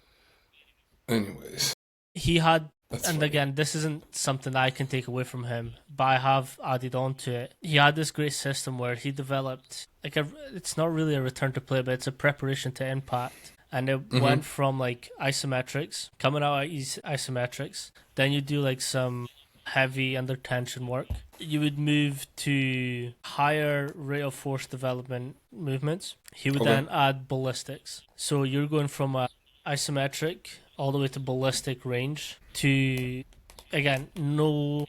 he had. Again, this isn't something that I can take away from him, but I have added on to it. He had this great system where he developed, it's not really a return to play, but it's a preparation to impact. And it went from like isometrics, coming out at isometrics. Then you do like some heavy under tension work. You would move to higher rate of force development movements. He would then add ballistics. So you're going from a isometric all the way to ballistic range to, again, no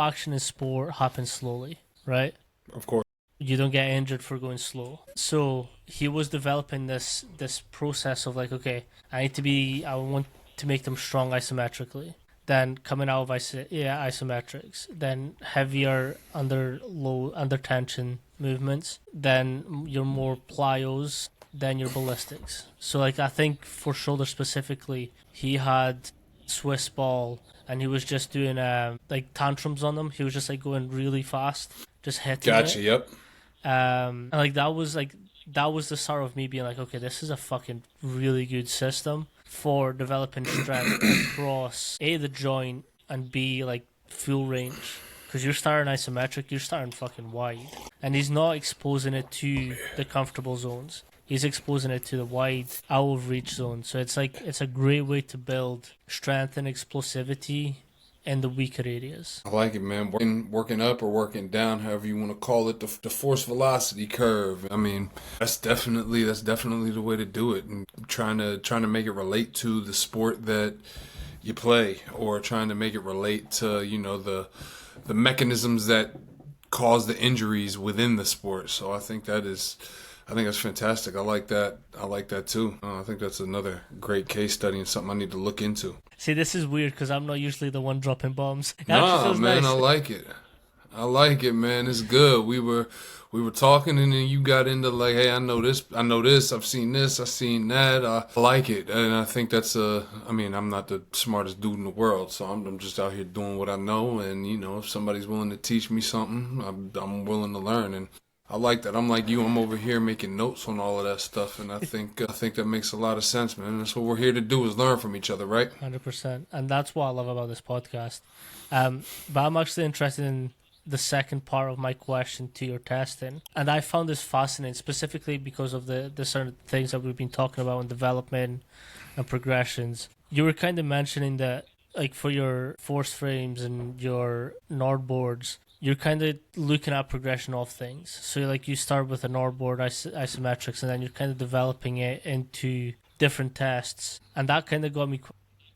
action in sport happens slowly, right? Of course. You don't get injured for going slow. So he was developing this process of like, okay, I want to make them strong isometrically. Then coming out of isometrics, then heavier under tension movements, then your more plyos, then your ballistics. So like I think for shoulder specifically, he had Swiss ball and he was just doing like tantrums on them. He was just like going really fast, just hitting Gotcha, it. yep. And like that was the start of me being like, okay, this is a fucking really good system for developing strength across A, the joint, and B, like full range. Because you're starting isometric, you're starting fucking wide. And he's not exposing it to the comfortable zones. He's exposing it to the wide, out of reach zone. So it's a great way to build strength and explosivity in the weaker areas. I like it, man. Working up or working down, however you want to call it, the force velocity curve. I mean, that's definitely the way to do it. And trying to make it relate to the sport that you play, or trying to make it relate to, you know, the mechanisms that cause the injuries within the sport. So I think that's fantastic. I like that too. I think that's another great case study and something I need to look into. See, this is weird because I'm not usually the one dropping bombs. Nah, man, nice. I like it, man. It's good. We were talking, and then you got into like, hey, I know this, I've seen this, I've seen that. I like it, and I think that's I'm not the smartest dude in the world, so I'm just out here doing what I know, and you know, if somebody's willing to teach me something, I'm willing to learn, and I like that. I'm like you. I'm over here making notes on all of that stuff, and I think that makes a lot of sense, man. That's what we're here to do, is learn from each other, right? 100%, and that's what I love about this podcast. But I'm actually interested in the second part of my question to your testing, and I found this fascinating, specifically because of the certain things that we've been talking about in development and progressions. You were kind of mentioning that, like for your force frames and your Nord boards, you're kind of looking at progression of things. So like you start with a Nord board, isometrics, and then you're kind of developing it into different tests. And that kind of got me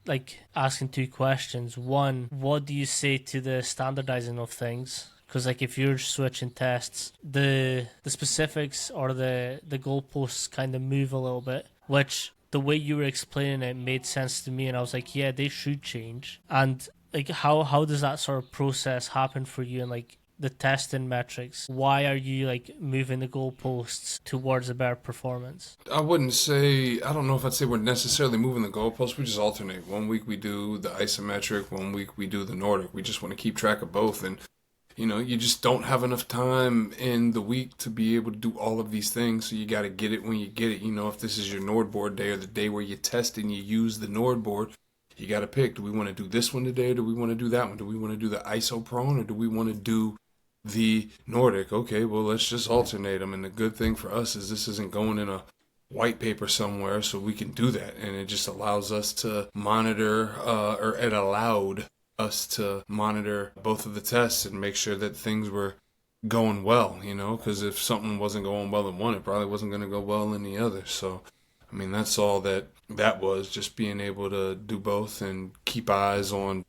like asking two questions. One, what do you say to the standardizing of things? Because like if you're switching tests, the specifics or the goalposts kind of move a little bit, which the way you were explaining it made sense to me. And I was like, yeah, they should change. And like how does that sort of process happen for you, and like the testing metrics? Why are you like moving the goalposts towards a better performance? I don't know if I'd say we're necessarily moving the goalposts. We just alternate. 1 week we do the isometric, 1 week we do the Nordic. We just want to keep track of both. And you just don't have enough time in the week to be able to do all of these things. So you got to get it when you get it. If this is your Nord board day or the day where you test and you use the Nord board, you got to pick. Do we want to do this one today or do we want to do that one? Do we want to do the iso prone or do we want to do the Nordic? Okay, well, let's just alternate them. And the good thing for us is this isn't going in a white paper somewhere, so we can do that. And it just allows us to monitor, or it allowed us to monitor both of the tests and make sure that things were going well, because if something wasn't going well in one, it probably wasn't going to go well in the other. So, I mean, that's all that was, just being able to do both and keep eyes on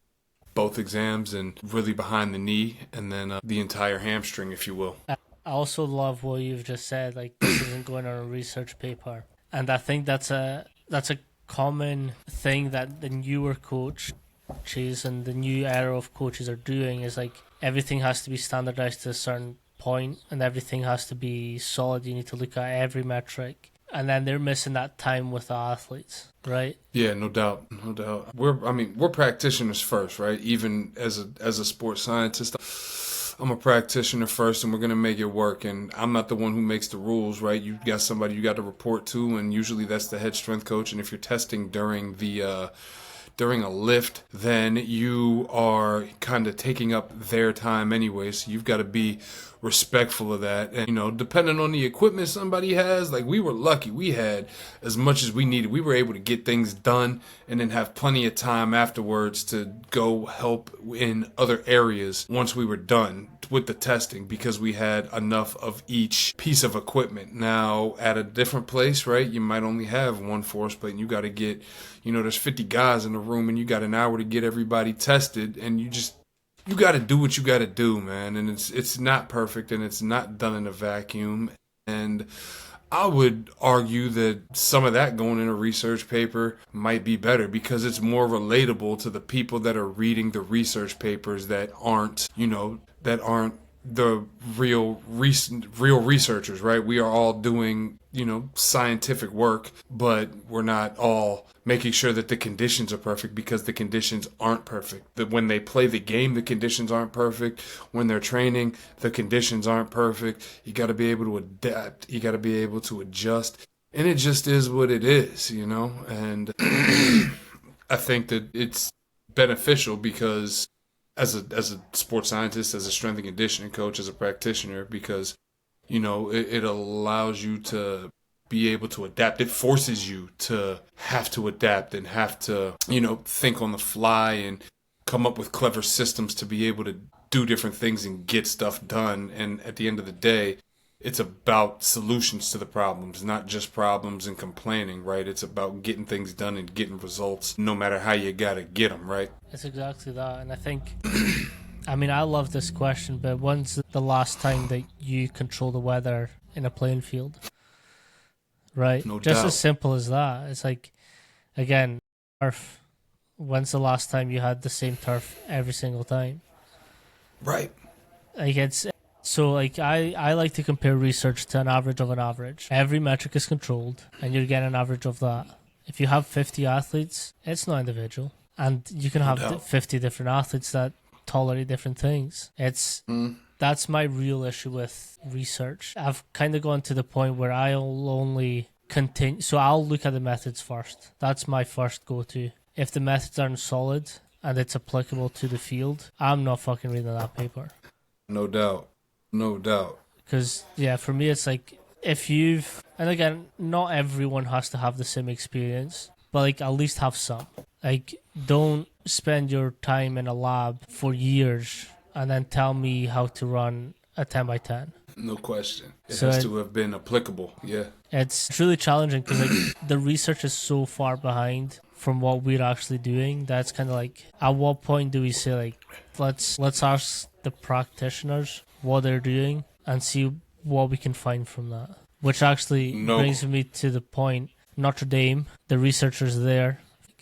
both exams and really behind the knee and then the entire hamstring, if you will. I also love what you've just said, like this isn't going on a research paper. And I think that's a common thing that the newer coaches and the new era of coaches are doing, is like everything has to be standardized to a certain point and everything has to be solid. You need to look at every metric. And then they're missing that time with the athletes, right? Yeah, no doubt. We're practitioners first, right? Even as a sports scientist, I'm a practitioner first, and we're gonna make it work. And I'm not the one who makes the rules, right? You got somebody you got to report to, and usually that's the head strength coach. And if you're testing during a lift, then you are kind of taking up their time anyway. So you've got to be respectful of that. And, depending on the equipment somebody has, like we were lucky. We had as much as we needed. We were able to get things done and then have plenty of time afterwards to go help in other areas once we were done with the testing, because we had enough of each piece of equipment. Now, at a different place, right, you might only have one force plate and you got to get, there's 50 guys in the room and you got an hour to get everybody tested, and you got to do what you got to do, man. And it's not perfect and it's not done in a vacuum. And I would argue that some of that going in a research paper might be better because it's more relatable to the people that are reading the research papers that aren't the real researchers, right? We are all doing, scientific work, but we're not all making sure that the conditions are perfect, because the conditions aren't perfect. That when they play the game, the conditions aren't perfect. When they're training, the conditions aren't perfect. You got to be able to adapt. You got to be able to adjust. And it just is what it is, And I think that it's beneficial because as a sports scientist, as a strength and conditioning coach, as a practitioner, because it allows you to be able to adapt. It forces you to have to adapt and have to think on the fly and come up with clever systems to be able to do different things and get stuff done. And at the end of the day, it's about solutions to the problems, not just problems and complaining, right? It's about getting things done and getting results, no matter how you gotta get them, right? It's exactly that. And I think, I love this question, but when's the last time that you control the weather in a playing field? Right? No Just doubt. as simple as that. It's like, again, turf. When's the last time you had the same turf every single time? Right. I like to compare research to an average of an average. Every metric is controlled, and you're getting an average of that. If you have 50 athletes, it's not individual. And you can have 50 different athletes that tolerate different things. That's my real issue with research. I've kind of gone to the point where I'll only continue. So I'll look at the methods first. That's my first go-to. If the methods aren't solid and it's applicable to the field, I'm not fucking reading that paper. No doubt. Because, for me, it's like, and again, not everyone has to have the same experience, but like at least have some. Like, don't spend your time in a lab for years and then tell me how to run a 10 by 10. No question. It has to have been applicable. Yeah. It's really challenging because the research is so far behind from what we're actually doing. That's kind of like, at what point do we say, like, let's ask the practitioners what they're doing and see what we can find from that? Which actually brings me to the point, Notre Dame, the researchers there,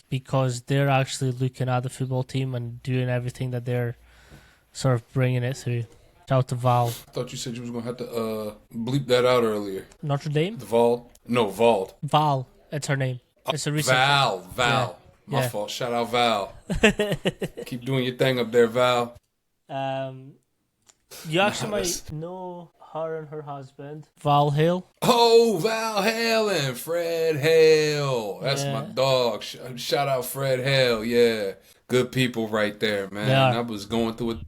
because they're actually looking at the football team and doing everything that they're sort of bringing it through. Shout out to Val. I thought you said you was going to have to bleep that out earlier. Notre Dame? The Val? No, Vald. Val. It's her name. It's a researcher. Val. Yeah. My fault. Shout out Val. Keep doing your thing up there, Val. You actually Nah, might know her and her husband, Val Hill. Oh, Val Hale and Fred Hale. That's my Yeah, dog. Shout out Fred Hale. Yeah. Good people right there, they man. are. I was going through a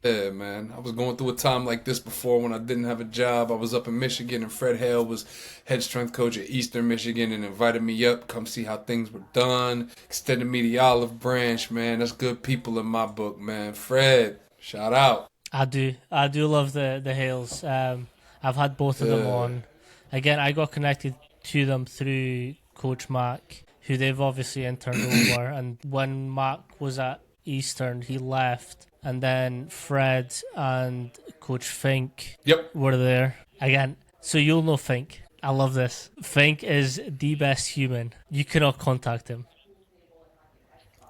Yeah, man. I was going through a time like this before when I didn't have a job. I was up in Michigan and Fred Hale was head strength coach at Eastern Michigan and invited me up, come see how things were done. Extended me the olive branch, man. That's good people in my book, man. Fred, shout out. I do love the Hales. I've had both of them Yeah. on. Again, I got connected to them through Coach Mac, who they've obviously interned over. And when Mac was at Eastern, he left, and then Fred and Coach Fink Yep. were there again. So you'll know Fink. I love this. Fink is the best human. You cannot contact him.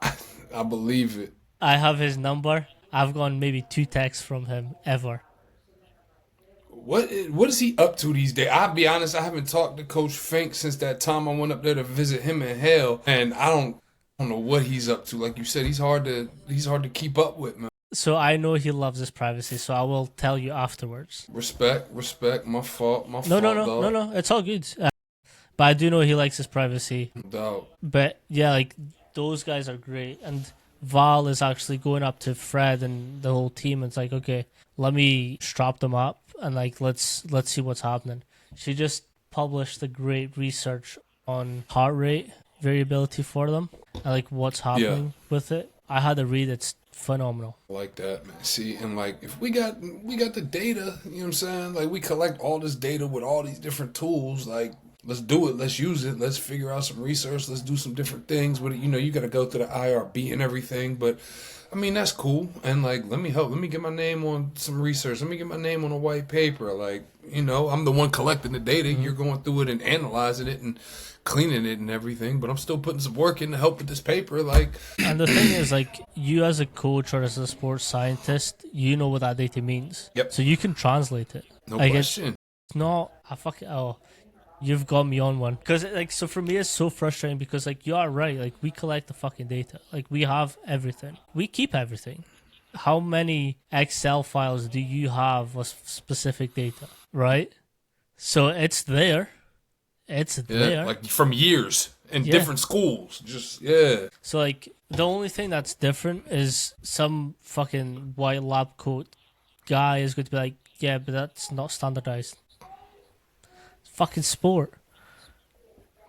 I believe it. I have his number. I've gotten maybe 2 texts from him ever. What is he up to these days? I'll be honest, I haven't talked to Coach Fink since that time I went up there to visit him in Hale, and I don't know what he's up to. Like you said, he's hard to keep up with, man. So I know he loves his privacy, so I will tell you afterwards. Respect. My fault, No. It's all good. But I do know he likes his privacy. No doubt. But yeah, like those guys are great, and Val is actually going up to Fred and the whole team. And it's like, okay, let me strap them up and like let's see what's happening. She just published the great research on heart rate variability for them and like what's happening with it. I had to read it. It's phenomenal. Like that, man. See, and like if we got the data, you know what I'm saying? Like we collect all this data with all these different tools, like let's do it, let's use it, let's figure out some research, let's do some different things with it. You know, you gotta go to the IRB and everything, but I mean that's cool. And like let me get my name on some research, let me get my name on a white paper. Like, you know, I'm the one collecting the data, you're going through it and analyzing it and cleaning it and everything, but I'm still putting some work in to help with this paper. Like, And the thing is, like, you as a coach or as a sports scientist, you know what that data means. Yep. So you can translate it. no Like, question. It's not a fucking. Oh, you've got me on one. Because, like, so for me, it's so frustrating because, like, you are right. Like, we collect the fucking data. Like, we have everything. We keep everything. How many Excel files do you have with specific data, right? So it's there. It's there. Yeah, like from years in Yeah. different schools. Just yeah. So, like, the only thing that's different is some fucking white lab coat guy is going to be like, yeah, but that's not standardized. It's fucking sport.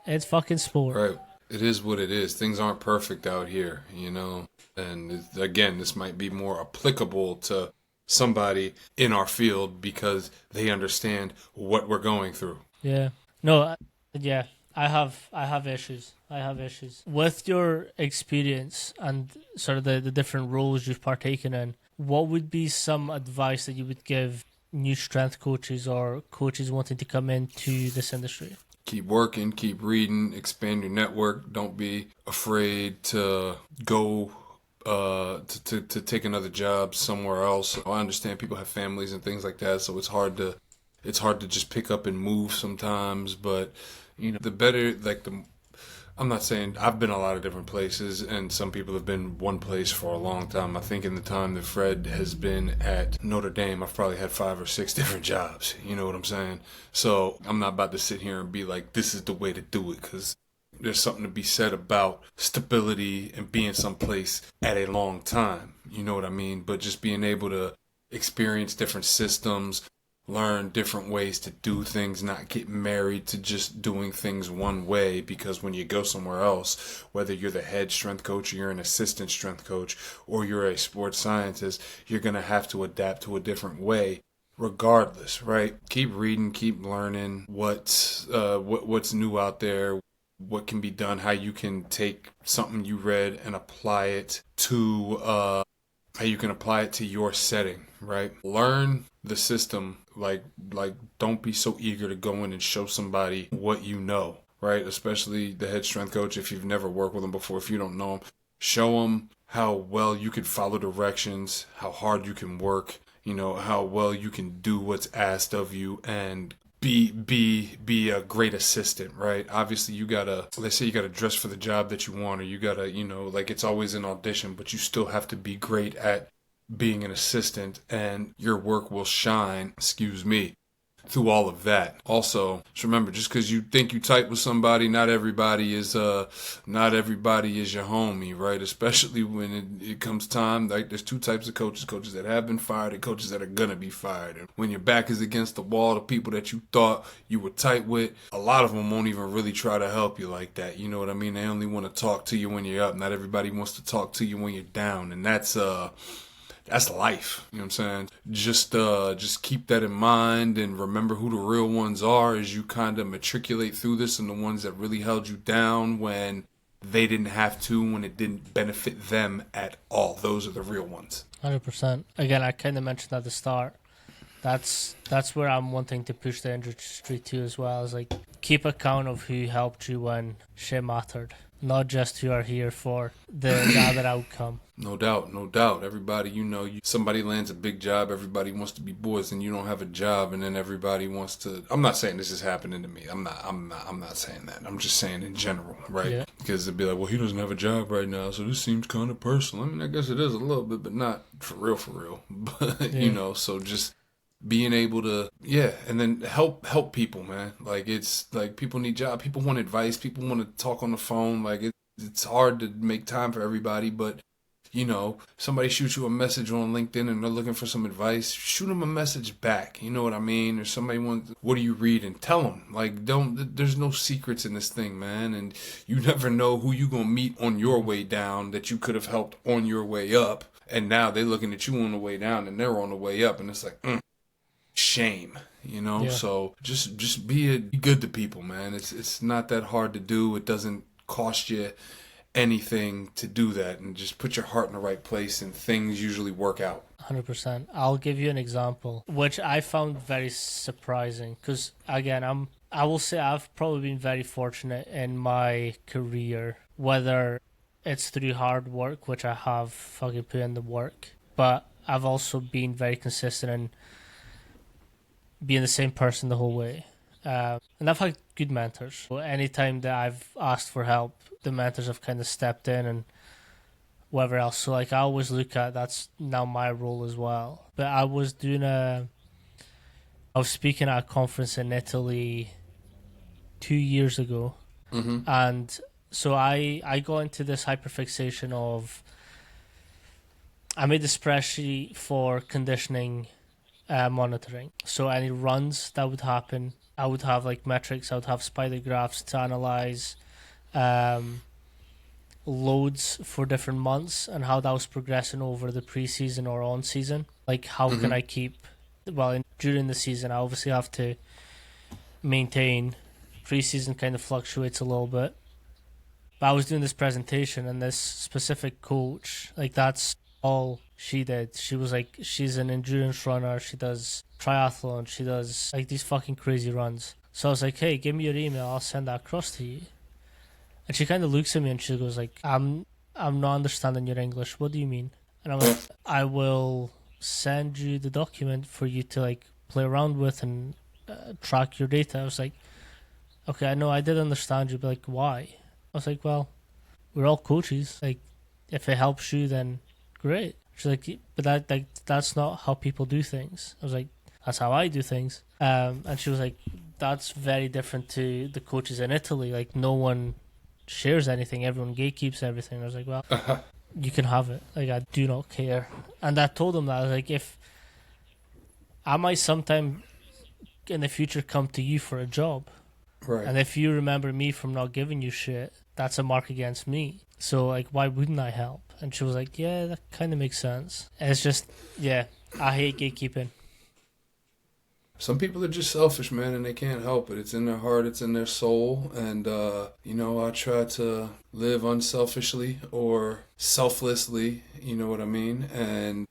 It's fucking sport. Right. It is what it is. Things aren't perfect out here, you know. And again, this might be more applicable to somebody in our field because they understand what we're going through. Yeah. No, yeah. I have issues. I have issues. With your experience and sort of the different roles you've partaken in, what would be some advice that you would give new strength coaches or coaches wanting to come into this industry? Keep working, keep reading, expand your network. Don't be afraid to go to take another job somewhere else. I understand people have families and things like that, so it's hard to just pick up and move sometimes, but you know, the better, like I'm not saying I've been a lot of different places and some people have been one place for a long time. I think in the time that Fred has been at Notre Dame, I've probably had 5 or 6 different jobs. You know what I'm saying? So I'm not about to sit here and be like, this is the way to do it, because there's something to be said about stability and being someplace at a long time. You know what I mean? But just being able to experience different systems, learn different ways to do things, not get married to just doing things one way, because when you go somewhere else, whether you're the head strength coach or you're an assistant strength coach or you're a sports scientist, you're going to have to adapt to a different way regardless, right? Keep reading, keep learning what's new out there, what can be done, how you can take something you read and apply it to your setting, right? Learn the system. Like don't be so eager to go in and show somebody what you know, right? Especially the head strength coach. If you've never worked with them before, if you don't know them, show them how well you can follow directions, how hard you can work, you know, how well you can do what's asked of you, and be a great assistant, right? Obviously let's say you gotta dress for the job that you want, or you gotta, you know, like it's always an audition, but you still have to be great at being an assistant, and your work will shine, through all of that. Also, just remember, just because you think you tight with somebody, not everybody is your homie, right? Especially when it comes time. Like, there's two types of coaches that have been fired and coaches that are gonna be fired. And when your back is against the wall, the people that you thought you were tight with, a lot of them won't even really try to help you like that. You know what I mean? They only want to talk to you when you're up. Not everybody wants to talk to you when you're down, and that's life. You know what I'm saying? Just keep that in mind and remember who the real ones are as you kind of matriculate through this, and the ones that really held you down when they didn't have to, when it didn't benefit them at all. Those are the real ones. 100%. Again, I kind of mentioned at the start. That's where I'm wanting to push the industry to as well. Is like, keep account of who helped you when shit mattered, not just who are here for the other outcome. No doubt, no doubt. Everybody, somebody lands a big job, everybody wants to be boys, and you don't have a job, and then everybody wants to. I'm not saying this is happening to me. I'm not saying that. I'm just saying in general, right? Yeah. Because they'd be like, well, he doesn't have a job right now, so this seems kind of personal. I mean, I guess it is a little bit, but not for real. But Yeah. so just being able to, and then help people, man. Like, it's like people need jobs, people want advice, people want to talk on the phone. Like, it's hard to make time for everybody, but somebody shoots you a message on LinkedIn and they're looking for some advice, shoot them a message back. You know what I mean? Or somebody wants, what do you read? And tell them. Like, there's no secrets in this thing, man. And you never know who you going to meet on your way down that you could have helped on your way up. And now they're looking at you on the way down and they're on the way up. And it's like, shame, Yeah. So just be good to people, man. It's not that hard to do. It doesn't cost you anything to do that, and just put your heart in the right place and things usually work out. 100%. I'll give you an example, which I found very surprising, because again, I will say I've probably been very fortunate in my career, whether it's through hard work, which I have fucking put in the work, but I've also been very consistent in being the same person the whole way. And I've had good mentors. Anytime that I've asked for help, the mentors have kind of stepped in and whatever else. So like, I always look at that's now my role as well. But I was speaking at a conference in Italy 2 years ago. Mm-hmm. And so I got into this hyperfixation of, I made a spreadsheet for conditioning monitoring. So any runs that would happen, I would have like metrics, I would have spider graphs to analyze loads for different months and how that was progressing over the preseason or on season. Like, how can I keep, during the season, I obviously have to maintain. Preseason kind of fluctuates a little bit. But I was doing this presentation, and this specific coach, like, that's all she did. She was like, she's an endurance runner, she does triathlon, she does like these fucking crazy runs. So I was like, hey, give me your email, I'll send that across to you. And she kind of looks at me and she goes like, I'm not understanding your English, what do you mean? And I'm like, I will send you the document for you to like play around with and track your data. I was like, okay, I know I did understand you, but like, why? I was like, well, we're all coaches, like, if it helps you, then great. She's like, but that's not how people do things. I was like, that's how I do things. And she was like, that's very different to the coaches in Italy. Like, no one shares anything, everyone gatekeeps everything. I was like, well, you can have it. Like, I do not care. And I told him that, I was like, if I might sometime in the future come to you for a job, Right. and if you remember me from not giving you shit, that's a mark against me. So, like, why wouldn't I help? And she was like, yeah, that kind of makes sense. And it's just, yeah, I hate gatekeeping. Some people are just selfish, man, and they can't help it. It's in their heart, it's in their soul. And, I try to live unselfishly or selflessly, you know what I mean? And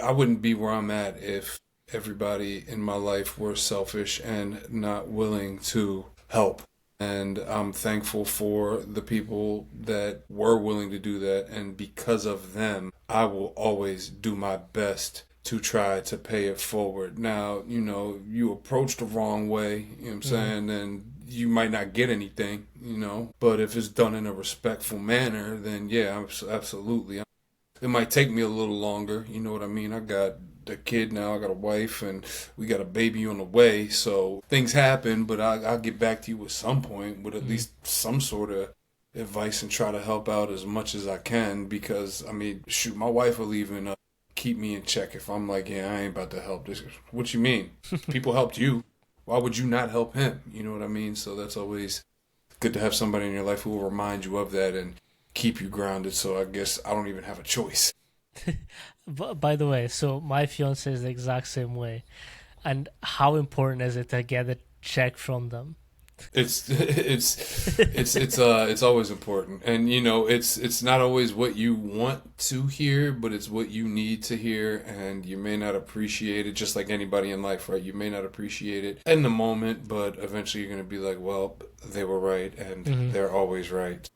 I wouldn't be where I'm at if everybody in my life were selfish and not willing to help. And I'm thankful for the people that were willing to do that. And because of them, I will always do my best to try to pay it forward. Now, you approach the wrong way, you know what I'm saying, and you might not get anything, but if it's done in a respectful manner, then yeah, absolutely. It might take me a little longer. You know what I mean? I got a kid now. I got a wife, and we got a baby on the way. So things happen, but I'll get back to you at some point with at least some sort of advice and try to help out as much as I can. Because I mean, shoot, my wife will even keep me in check if I'm like, yeah, I ain't about to help this. What you mean? People helped you. Why would you not help him? You know what I mean? So that's always good to have somebody in your life who will remind you of that and keep you grounded. So I guess I don't even have a choice. By the way, so my fiance is the exact same way. And how important is it to get a check from them? It's always important, and you know it's not always what you want to hear, but it's what you need to hear, and you may not appreciate it, just like anybody in life, right? You may not appreciate it in the moment, but eventually you're gonna be like, well, they were right, and they're always right.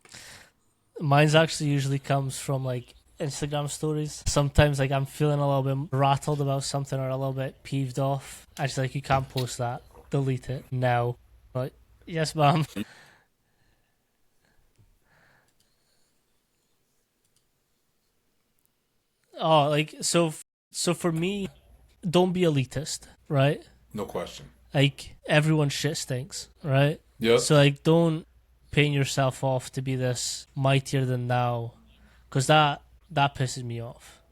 Mine's actually usually comes from like Instagram stories. Sometimes like I'm feeling a little bit rattled about something or a little bit peeved off. I just like, you can't post that. Delete it now. Like, yes, ma'am. Oh, like so for me, don't be elitist, right? No question. Like everyone's shit stinks, right? Yep. So like don't paint yourself off to be this mightier than thou, because that pisses me off.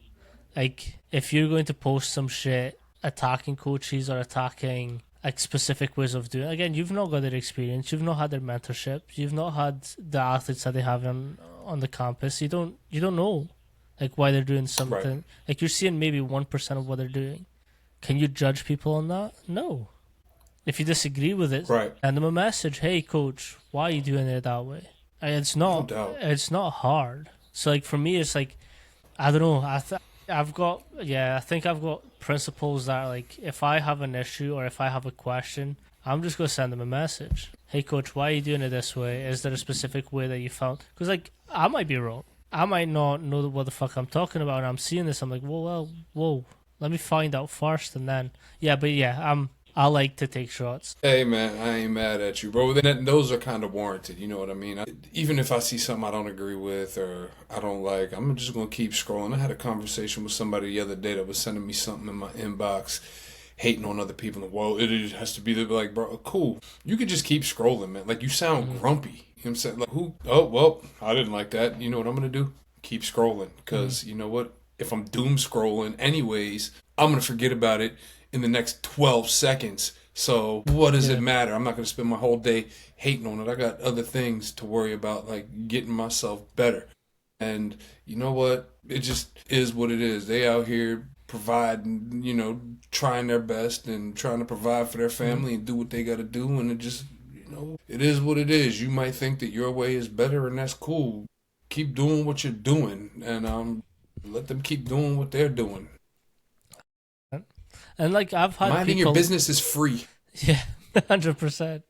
Like if you're going to post some shit attacking coaches or attacking like specific ways of doing it, again, you've not got their experience, you've not had their mentorship, you've not had the athletes that they have on the campus. You don't know like why they're doing something. Right. Like you're seeing maybe 1% of what they're doing. Can you judge people on that? No. If you disagree with it, Right. send them a message. Hey, coach, why are you doing it that way? And it's No not. doubt. It's not hard. So like for me, it's like I don't know. I think I've got principles that like if I have an issue or if I have a question, I'm just gonna send them a message. Hey, coach, why are you doing it this way? Is there a specific way that you found? Because like I might be wrong. I might not know what the fuck I'm talking about, and I'm seeing this. I'm like, whoa. Let me find out first, and then I like to take shots. Hey man, I ain't mad at you, bro. Those are kind of warranted. You know what I mean? Even if I see something I don't agree with or I don't like, I'm just gonna keep scrolling. I had a conversation with somebody the other day that was sending me something in my inbox, hating on other people. Well, it has to be like, bro, cool. You could just keep scrolling, man. Like you sound grumpy. You know what I'm saying? Like who? Oh well, I didn't like that. You know what I'm gonna do? Keep scrolling, because you know what? If I'm doom scrolling anyways, I'm gonna forget about it in the next 12 seconds. So what does it matter? I'm not going to spend my whole day hating on it. I got other things to worry about, like getting myself better. And you know what? It just is what it is. They out here providing, you know, trying their best and trying to provide for their family and do what they got to do. And it just, you know, it is what it is. You might think that your way is better, and that's cool. Keep doing what you're doing, and let them keep doing what they're doing. And like I've had Minding people, your business is free. yeah, 100%.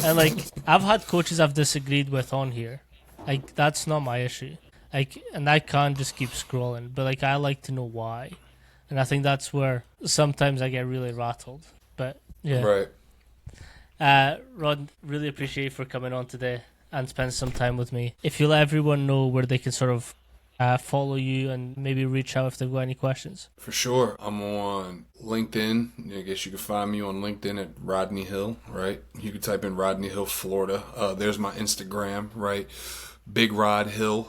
And like I've had coaches I've disagreed with on here. Like that's not my issue. Like, and I can't just keep scrolling. But like I like to know why, and I think that's where sometimes I get really rattled. But yeah, Right. Rod, really appreciate you for coming on today and spend some time with me. If you let everyone know where they can sort of follow you and maybe reach out if they've got any questions. For sure. I'm on LinkedIn. I guess you can find me on LinkedIn at Rodney Hill, right? You can type in Rodney Hill, Florida. There's my Instagram, right? Big Rod Hill.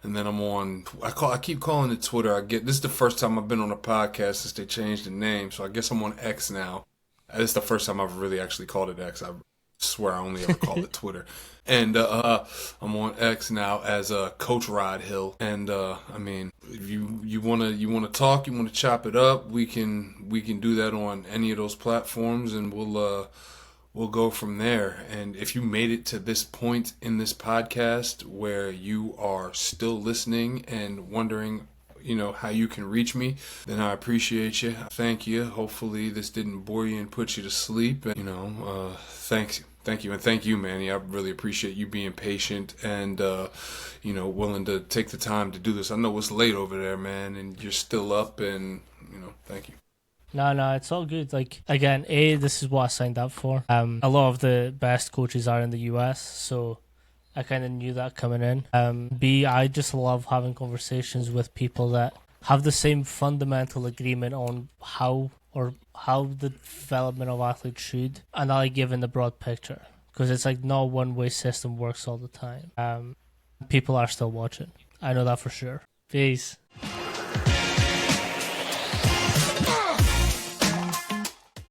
And then I'm on, I keep calling it Twitter. This is the first time I've been on a podcast since they changed the name. So I guess I'm on X now. This is the first time I've really actually called it X. I swear I only ever called it Twitter. And I'm on X now as Coach Rod Hill. And I mean, if you wanna talk, you wanna chop it up, we can do that on any of those platforms, and we'll go from there. And if you made it to this point in this podcast where you are still listening and wondering, you know, how you can reach me, then I appreciate you. Thank you. Hopefully this didn't bore you and put you to sleep. And, you know, thanks. Thank you. And thank you, Manny. I really appreciate you being patient and, you know, willing to take the time to do this. I know it's late over there, man, and you're still up, and, you know, thank you. No, it's all good. Like, again, this is what I signed up for. A lot of the best coaches are in the US, so I kind of knew that coming in. B, I just love having conversations with people that have the same fundamental agreement on how the development of athletes should, and I like giving the broad picture, because it's like no one-way system works all the time. People are still watching. I know that for sure. Peace.